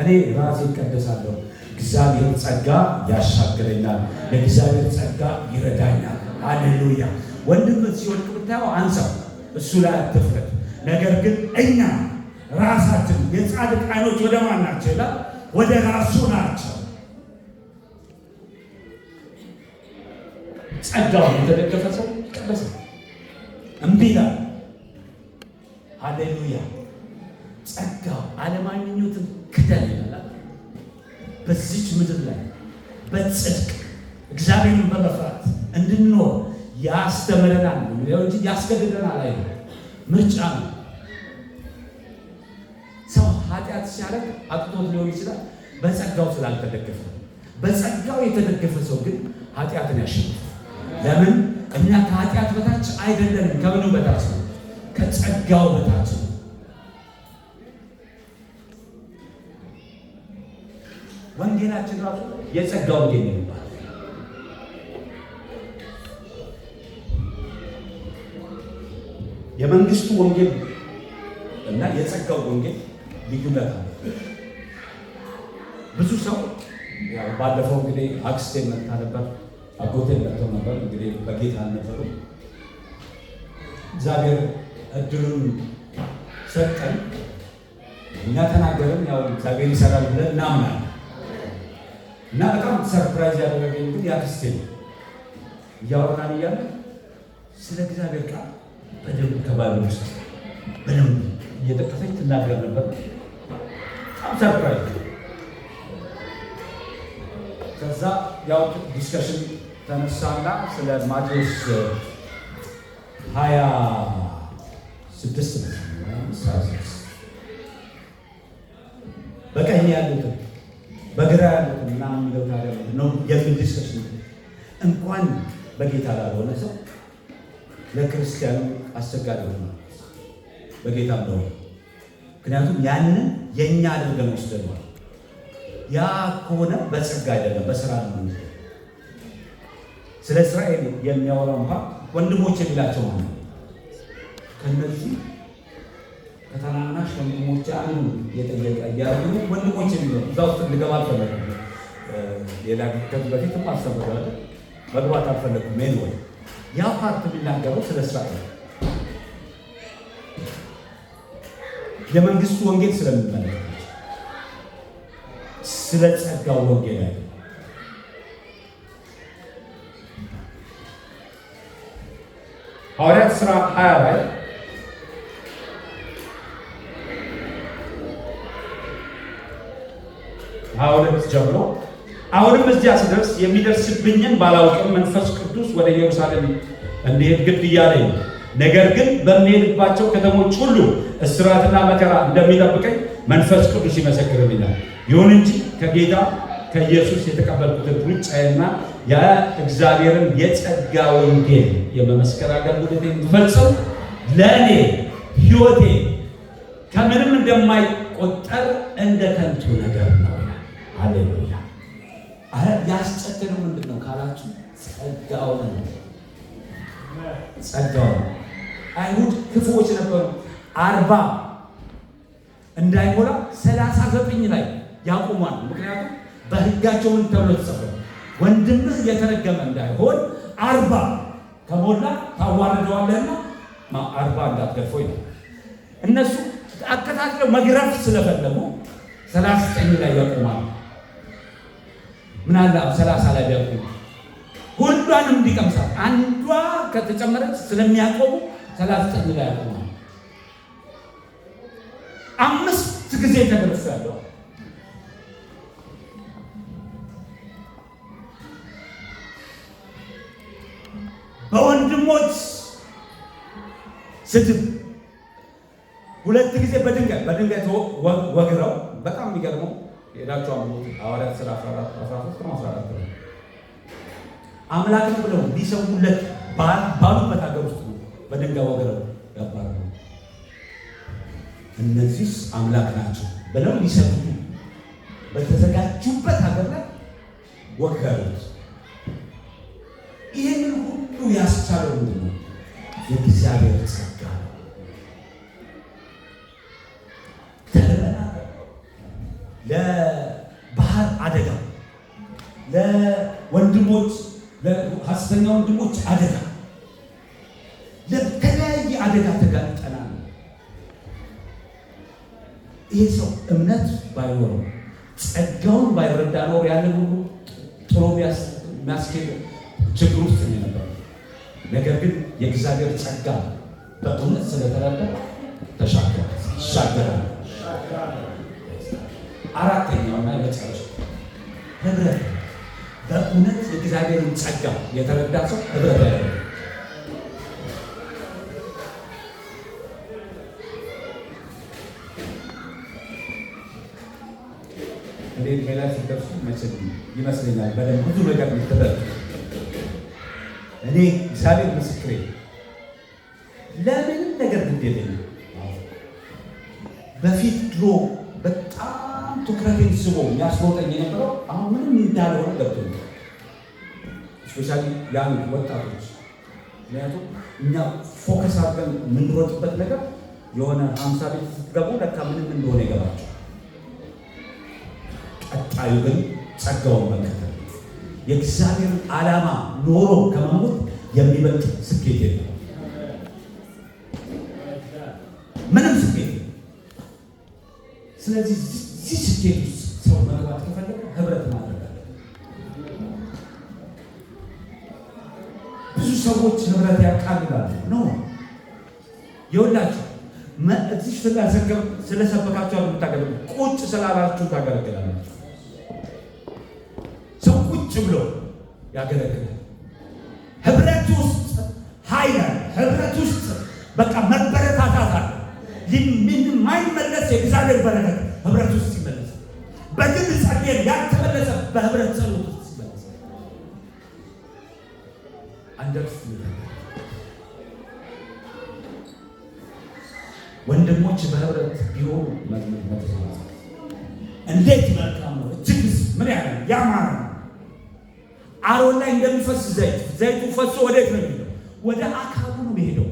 እኔ ራሴ እቀደሳለሁ። እግዚአብሔር ጸጋ ያሻግረኛል፣ ለእግዚአብሔር ጸጋ ይረዳኛል። ሃሌሉያ። ወንድም ሲወድቅ ብታየው አንሳው፣ እሱ ላይ አትፍረድ። ነገር ግን እኛ ራሳችን የጻድቅ አይኖች ወደ ማን ናቸው ይላል? ወደ ራሱ ናቸው። ጸጋውን የተደገፈ ሰው ቀደሰ እምቢ ይላል። ሃሌሉያ። ጸጋው ዓለማዊ ምኞትን ክደን ይላል። በዚች ምድር ላይ በጽድቅ እግዚአብሔርን በመፍራት እንድንኖር ያስተምረናል እንጂ ያስገድደናል አይደለም። ምርጫ ነው። ሰው ኃጢአት ሲያደርግ አጥቶት ሊሆን ይችላል፣ በጸጋው ስላልተደገፈ። በጸጋው የተደገፈ ሰው ግን ኃጢአትን ያሸንፋል። ለምን? እኛ ከኃጢአት በታች አይደለንም። ከምኑ በታች ነው? ከጸጋው በታች ነው። ወንጌላችን ራሱ የጸጋ ወንጌል ነው የሚባለው። የመንግስቱ ወንጌል እና የጸጋው ወንጌል ልዩነት አለ። ብዙ ሰው ባለፈው እንግዲህ አክስቴ መጣ ነበር፣ አጎቴ መጥተው ነበር። እንግዲህ በጌታ አልነበሩ። እግዚአብሔር እድሉን ሰጠን። እኛ ተናገርን፣ ያው እግዚአብሔር ይሰራል ብለን እናምናለን። እና በጣም ሰርፕራይዝ ያደረገኝ ግን የአክስቴ ነው። እያወራን እያለ ስለ እግዚአብሔር ቃል በደንብ ከባቢል ውስጥ በደንብ እየጠቀሰች ትናገር ነበር። በጣም ሰርፕራይዝ። ከዛ ያው ዲስከሽን ተነሳና ስለ ማቴዎስ 26 በቀኝ ያሉትን በግራ ያሉትን ምናምን የሚለው ታዲያ ነው የሚል ዲስከሽን። እንኳን በጌታ ላልሆነ ሰው ለክርስቲያኑ አስቸጋሪ ነው በጌታ ነው። ምክንያቱም ያንን የኛ አድርገን ወስደናል። ያ ከሆነ በጸጋ አይደለም በስራ ነው። ስለ እስራኤል የሚያወራው ወንድሞች የሚላቸው ማለት ነው። ከነዚህ ከተናናሽ ወንድሞች አንዱ የጠየቀ ያሉ ወንድሞች የሚለው እዛ ውስጥ ልገባ አልፈለኩም። ሌላ ከዚህ በፊትም አስተምረዋል፣ መግባት አልፈለኩም። ሜን ወይ ያ ፓርት የሚናገረው ስለ እስራኤል የመንግስቱ ወንጌል ስለሚመለከት ስለ ጸጋው ወንጌል አይደለም። ሐዋርያት ሥራ 20 ላይ አሁንም ጀምሮ አሁንም እዚያ ስደርስ የሚደርስብኝን ባላውቅም መንፈስ ቅዱስ ወደ ኢየሩሳሌም እንድሄድ ግድ እያለኝ ነው። ነገር ግን በሚሄድባቸው ከተሞች ሁሉ እስራትና መከራ እንደሚጠብቀኝ መንፈስ ቅዱስ ይመሰክርልኛል። ይሁን እንጂ ከጌታ ከኢየሱስ የተቀበልኩትን ሩጫዬና የእግዚአብሔርን የጸጋ ወንጌል የመመስከር አገልግሎቴን ብፈጽም ለእኔ ሕይወቴ ከምንም እንደማይቆጠር ባይቆጠር እንደ ከንቱ ነገር ነው። ሃሌሉያ። ያስጨከነው ምንድን ነው ካላችሁ ጸጋው ነው። ጸጋው ነው። አይሁድ ክፉዎች ነበሩ። 40 እንዳይሞላ 39 ላይ ያቆማል። ምክንያቱም በሕጋቸው ምን ተብሎ ተጽፏል? ወንድምህ የተረገመ እንዳይሆን 40 ከሞላ ታዋርደዋለህና 40 እንዳትገርፈው ይላል። እነሱ አከታትለው መግረፍ ስለፈለጉ 39 ላይ ያቆማል። ምን አለ 30 ላይ ቢያቆሙ ሁሏንም እንዲቀምሳት አንዷ ከተጨመረች ስለሚያቆሙ 39 ላይ ያቆማል። 5 ጊዜ ተገርፌያለሁ። በወንድሞች ስድብ 2 ጊዜ በድንጋይ ወግረው። በጣም የሚገርመው ሄዳችሁ ሐዋርያት ሥራ 13 ነው። አምላክ ነው ብለው ሊሰሙለት ባሉበት ሀገር ውስጥ በድንጋይ ወግረው ያባረሩ። እነዚህ አምላክ ናቸው ብለው ሊሰሙ በተዘጋጁበት ሀገር ላይ ወገሩት። ይህንን ሁሉ ያስቻለው ምንድን ነው? የእግዚአብሔር ጸጋ ነው። ለባህር አደጋ፣ ለወንድሞች ለሐሰተኛ ወንድሞች አደጋ፣ ለተለያየ አደጋ ተጋልጠናል። ይሄ ሰው እምነት ባይኖረው ጸጋውን ባይረዳ ኖር ያንን ሁሉ ጥሎ የሚያስኬድ ችግር ውስጥ ነው የነበረው። ነገር ግን የእግዚአብሔር ጸጋ በእውነት ስለተረዳ ተሻገረ። አራተኛውና የመጨረሻው ህብረት። በእውነት የእግዚአብሔርን ጸጋ የተረዳ ሰው ህብረት ያደርጋል። እንዴት ሌላ ሲደርሱ መቼም ይመስለኛል በደንብ ብዙ ነገር ምትበል። እኔ እግዚአብሔር ምስክሬ ለምንም ነገር ግድ የለኝም። በፊት ድሮ በጣም ትኩረቴን ስቦ የሚያስሮጠኝ የነበረው አሁን ምንም እንዳልሆነ ገብቶኛል። ስፔሻሊ ያን ወጣቶች፣ ምክንያቱም እኛ ፎከስ አድርገን የምንሮጥበት ነገር የሆነ 50 ቤት ስትገቡ ለካ ምንም እንደሆነ ይገባቸው። ቀጣዩ ግን ጸጋውን መከተል። የእግዚአብሔርን ዓላማ ኖሮ ከመሞት የሚበልጥ ስኬት የለም። ምንም ስኬት። ስለዚህ እዚህ ስኬት ውስጥ ሰው መግባት ከፈለገ ህብረት ማድረግ አለ። ብዙ ሰዎች ህብረት ያቃልላሉ ነው የወላችሁ እዚህ ስለሰበካችሁ የምታገለግሉ ቁጭ ስላላችሁ ታገለግላላችሁ። ሰው ቁጭ ብሎ ያገለግላል። ህብረት ውስጥ ኃይል አለ። ህብረት ውስጥ በቃ መበረታታት አለ። የማይመለስ የእግዚአብሔር በረከት ህብረት ውስጥ ይመለሳል። በግል ጸሎት ያልተመለሰ በህብረት ጸሎት ውስጥ ይመለሳል። ወንድሞች በህብረት ቢሆኑ እንዴት መልካም ነው! እጅግስ ምን ያህል ያማረ ነው! አሮን ላይ እንደሚፈስ ዘይቱ ፈሶ ወዴት ነው የሚሄደው? ወደ አካሉ ነው የሚሄደው።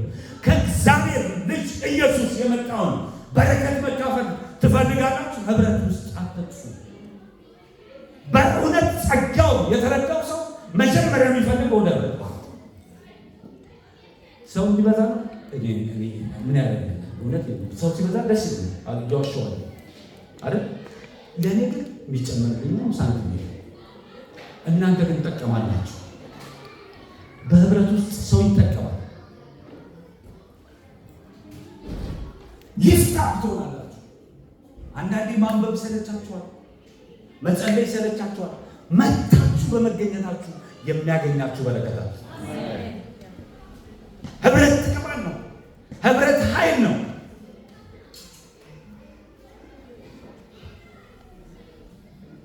ከእግዚአብሔር ልጅ ኢየሱስ የመጣውን በረከት መካፈል ትፈልጋላችሁ? ህብረት ውስጥ አትጥፉ። በእውነት ጸጋው የተረዳው ሰው መጀመሪያ የሚፈልገው ወደ ህብረት ሰው እንዲበዛ ነው። ምን ያደርጋል? እውነት ሰው ሲበዛ ደስ ይላል። ጆሹዋ አይደል? ለእኔ ግን የሚጨመርልኝ ነው ሳንቲም። እናንተ ግን ትጠቀማላችሁ። በህብረት ውስጥ ሰው ይጠቀማል። ይፍታ ትሆናላችሁ። አንዳንዴ ማንበብ ሰለቻችኋል፣ መጸለይ ሰለቻችኋል። መታችሁ በመገኘታችሁ የሚያገኛችሁ በረከታል። ህብረት ጥቅም ነው። ህብረት ኃይል ነው።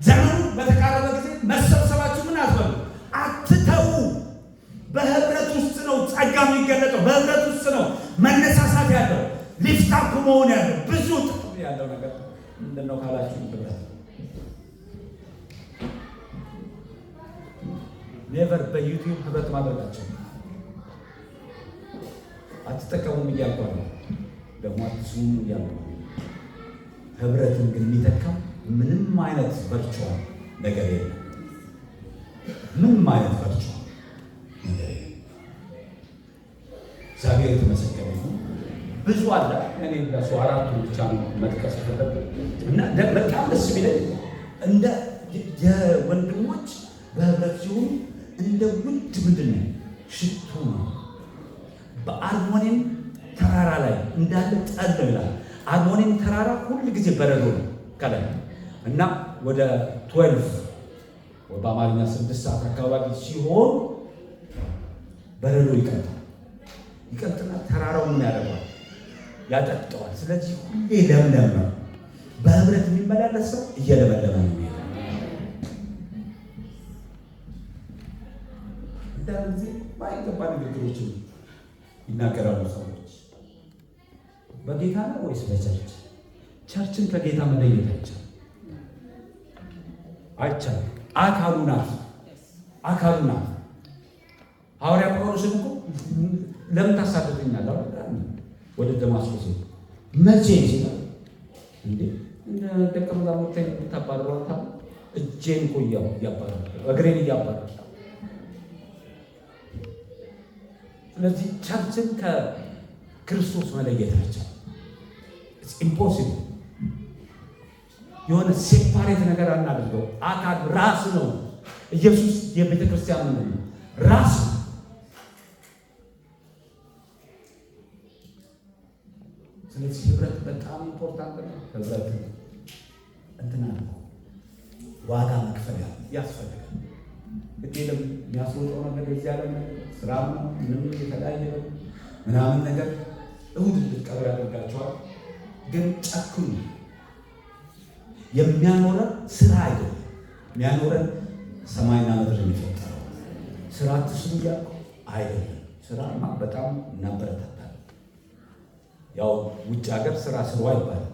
ዘመኑ በተቃረበ ጊዜ መሰብሰባችሁ ምን አትበሉ፣ አትተዉ። በህብረት ውስጥ ነው ጸጋ የሚገለጠው። በህብረት ውስጥ ነው መነሳሳት ያለው፣ ሊፍታፕ መሆን ያለው፣ ብዙ ጥቅም ያለው ነገር ህብረት ኔቨር በዩቲዩብ ህብረት ማድረጋቸው አትጠቀሙም እያልኩ ነው። ደግሞ አትስሙም እያልኩ ነው። ህብረትን ግን የሚተካው ምንም አይነት ቨርቹዋል ነገር የለም። ምንም አይነት ቨርቹዋል ነገር የለም። እግዚአብሔር የተመሰገነ ይሁን። ብዙ አለ። እኔ ለሱ አራቱ ብቻ ነው መጥቀስ ተፈለገ እና በጣም ደስ የሚለኝ እንደ የወንድሞች በህብረት ሲሆኑ እንደ ውድ ምንድን ነው ሽቱ ነው። በአርሞኒየም ተራራ ላይ እንዳለ ጠል ነው ይላል። አርሞኒየም ተራራ ሁል ጊዜ በረዶ ነው ከላይ እና ወደ 12 በአማርኛ 6 ሰዓት አካባቢ ሲሆን በረዶ ይቀልጥና ተራራው ምን ያደርገዋል? ያጠጣዋል። ስለዚህ ሁሌ ለምለም ነው። በህብረት የሚመላለስ ሰው እየለመለመ ነው የሚሄደው። እንደዚህ ባይገባ ንግግሮችን ይናገራሉ ሰዎች። በጌታ ነው ወይስ በቸርች? ቸርችን ከጌታ መለየት አይቻልም። አካሉ ናት። ሐዋርያ ጳውሎስን እኮ ለምን ታሳድደኛለህ ወደ ደማስቆ ሲል መቼ ሲል እንዴ ደቀ መዛሙርቴን የምታባርሯታ እጄን እኮ እያባረረ እግሬን እያባረረ። ስለዚህ ቸርችን ከክርስቶስ መለየት አይቻልም። ኢትስ ኢምፖሲብል። የሆነ ሴፓሬት ነገር አናድርገው። አካል ራስ ነው። ኢየሱስ የቤተ ክርስቲያን ምንድን ነው? ራስ ነው። ስለዚህ ህብረት በጣም ኢምፖርታንት ነው። ህብረት እንትና ነው፣ ዋጋ መክፈል ያስፈልጋል። ግዴለም የሚያስወጣው ነገር የዚህ ዓለም ስራ ነው፣ ምንም የተለያየ ምናምን ነገር እሁድ እንድትቀሩ ያደርጋቸዋል። ግን ጨክኑ። የሚያኖረን ስራ አይደለም። የሚያኖረን ሰማይና ምድር የሚፈጠረው ስራ ትስሩ እያልኩ አይደለም። ስራማ በጣም እናበረታታለን። ያው ውጭ ሀገር ስራ ስሩ አይባልም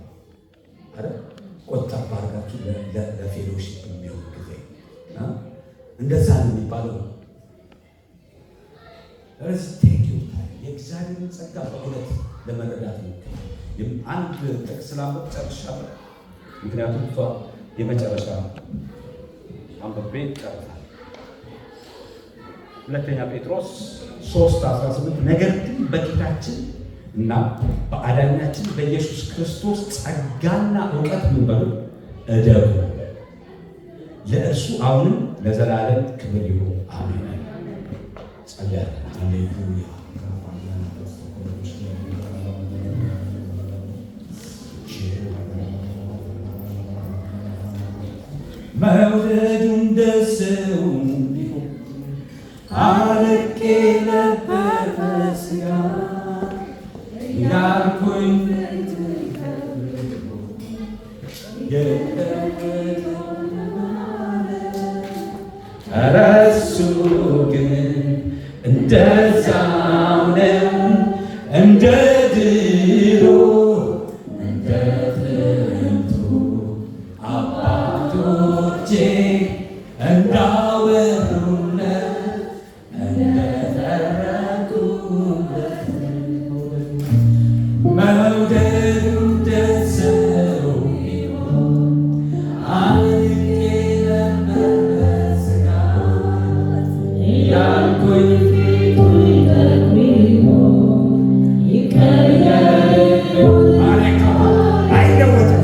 አይደል? ቆጠብ አድርጋችሁ ለፌሎሺፕ የሚሆን ጊዜ እንደዛ ነው የሚባለው። የእግዚአብሔርን ጸጋ በእውነት ለመረዳት ነው። አንድ ጥቅስ ላንብብ ጨርሻለሁ። ምክንያቱም የመጨረሻ አንብቤ ጨርሳለሁ። 2 ጴጥሮስ 3:18 ነገር ግን በጌታችን እና በአዳኛችን በኢየሱስ ክርስቶስ ጸጋና እውቀት ምን በሉ እደጉ፣ ለእርሱ አሁንም ለዘላለም ክብር ይሁን አሜን። ጸልያለሁ። ሃሌሉያ። መውደዱ እንደ ሰው ቢሆን አለቄ ነበር በሥጋ ያልኩኝ ኧረ እሱ ግን እንደዛው ነው እንደ ድሮ እንደ ጥንቱ አባቶቼ እንዳወሩለት እንደተረኩለት መውደዱ እንደ ሰው ቢሆን አልቄ ነበር በሥጋ ያልኩኝ አይለወጥም።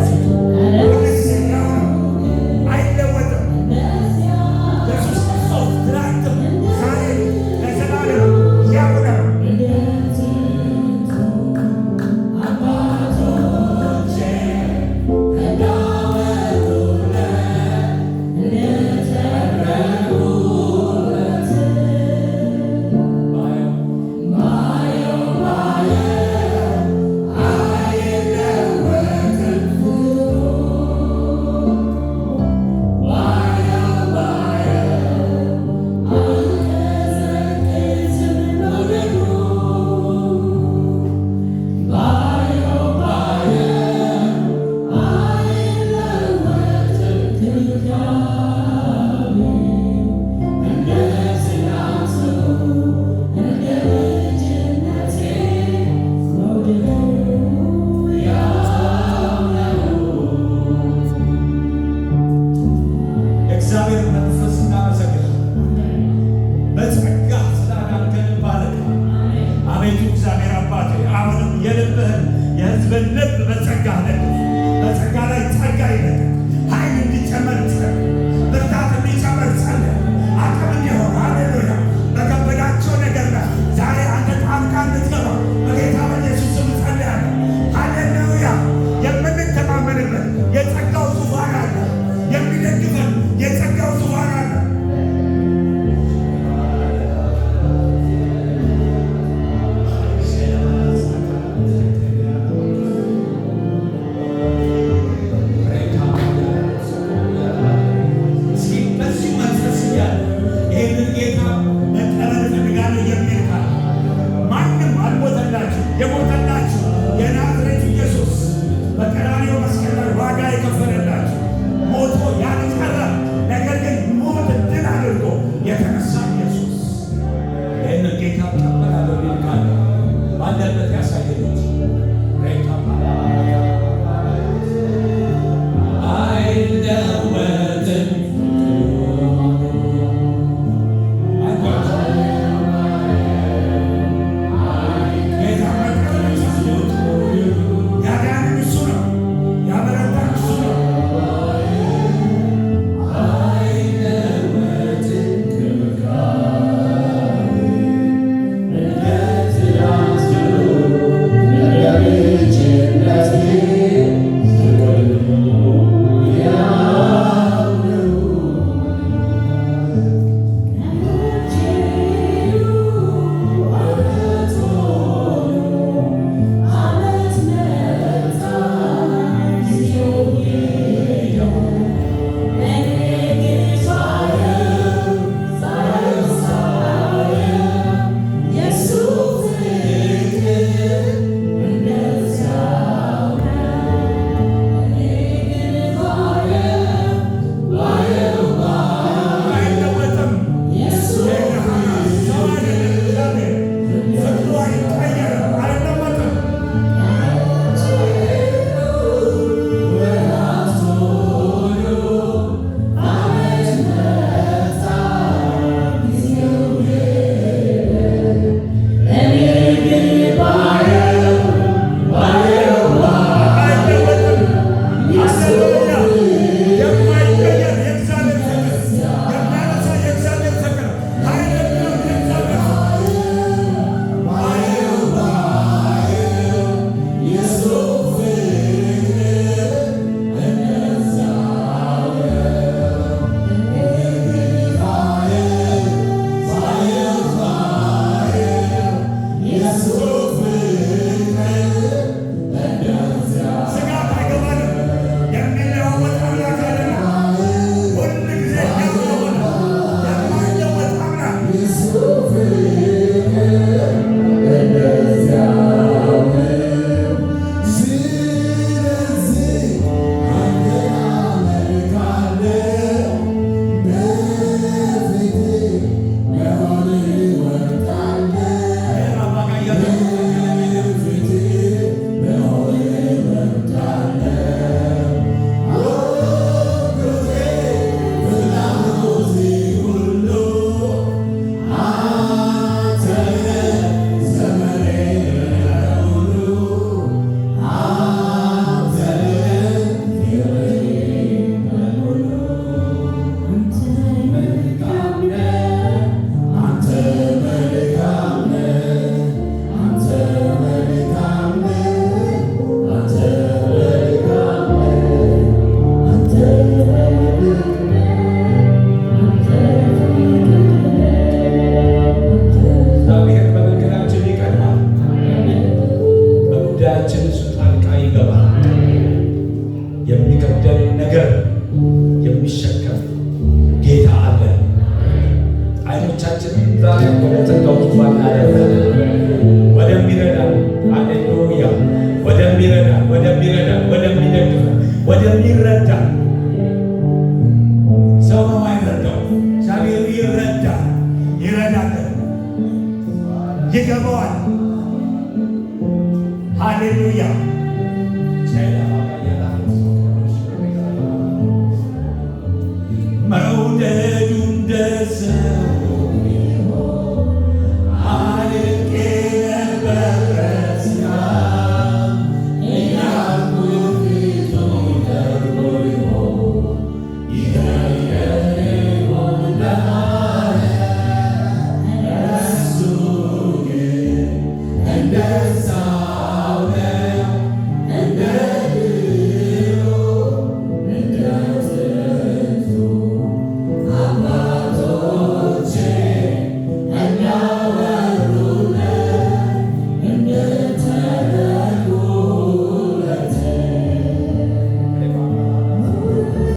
አይኖቻችንን ዛሬ ወደ ጸጋው ዙፋን እናደርጋለን። ወደሚረዳን ሃሌሉያ፣ ወደሚረዳን ወደሚደግፈን ወደሚረዳን ሰው ነው አይረዳው፣ እግዚአብሔር ይረዳል፣ ይረዳል፣ ይገባዋል። ሃሌሉያ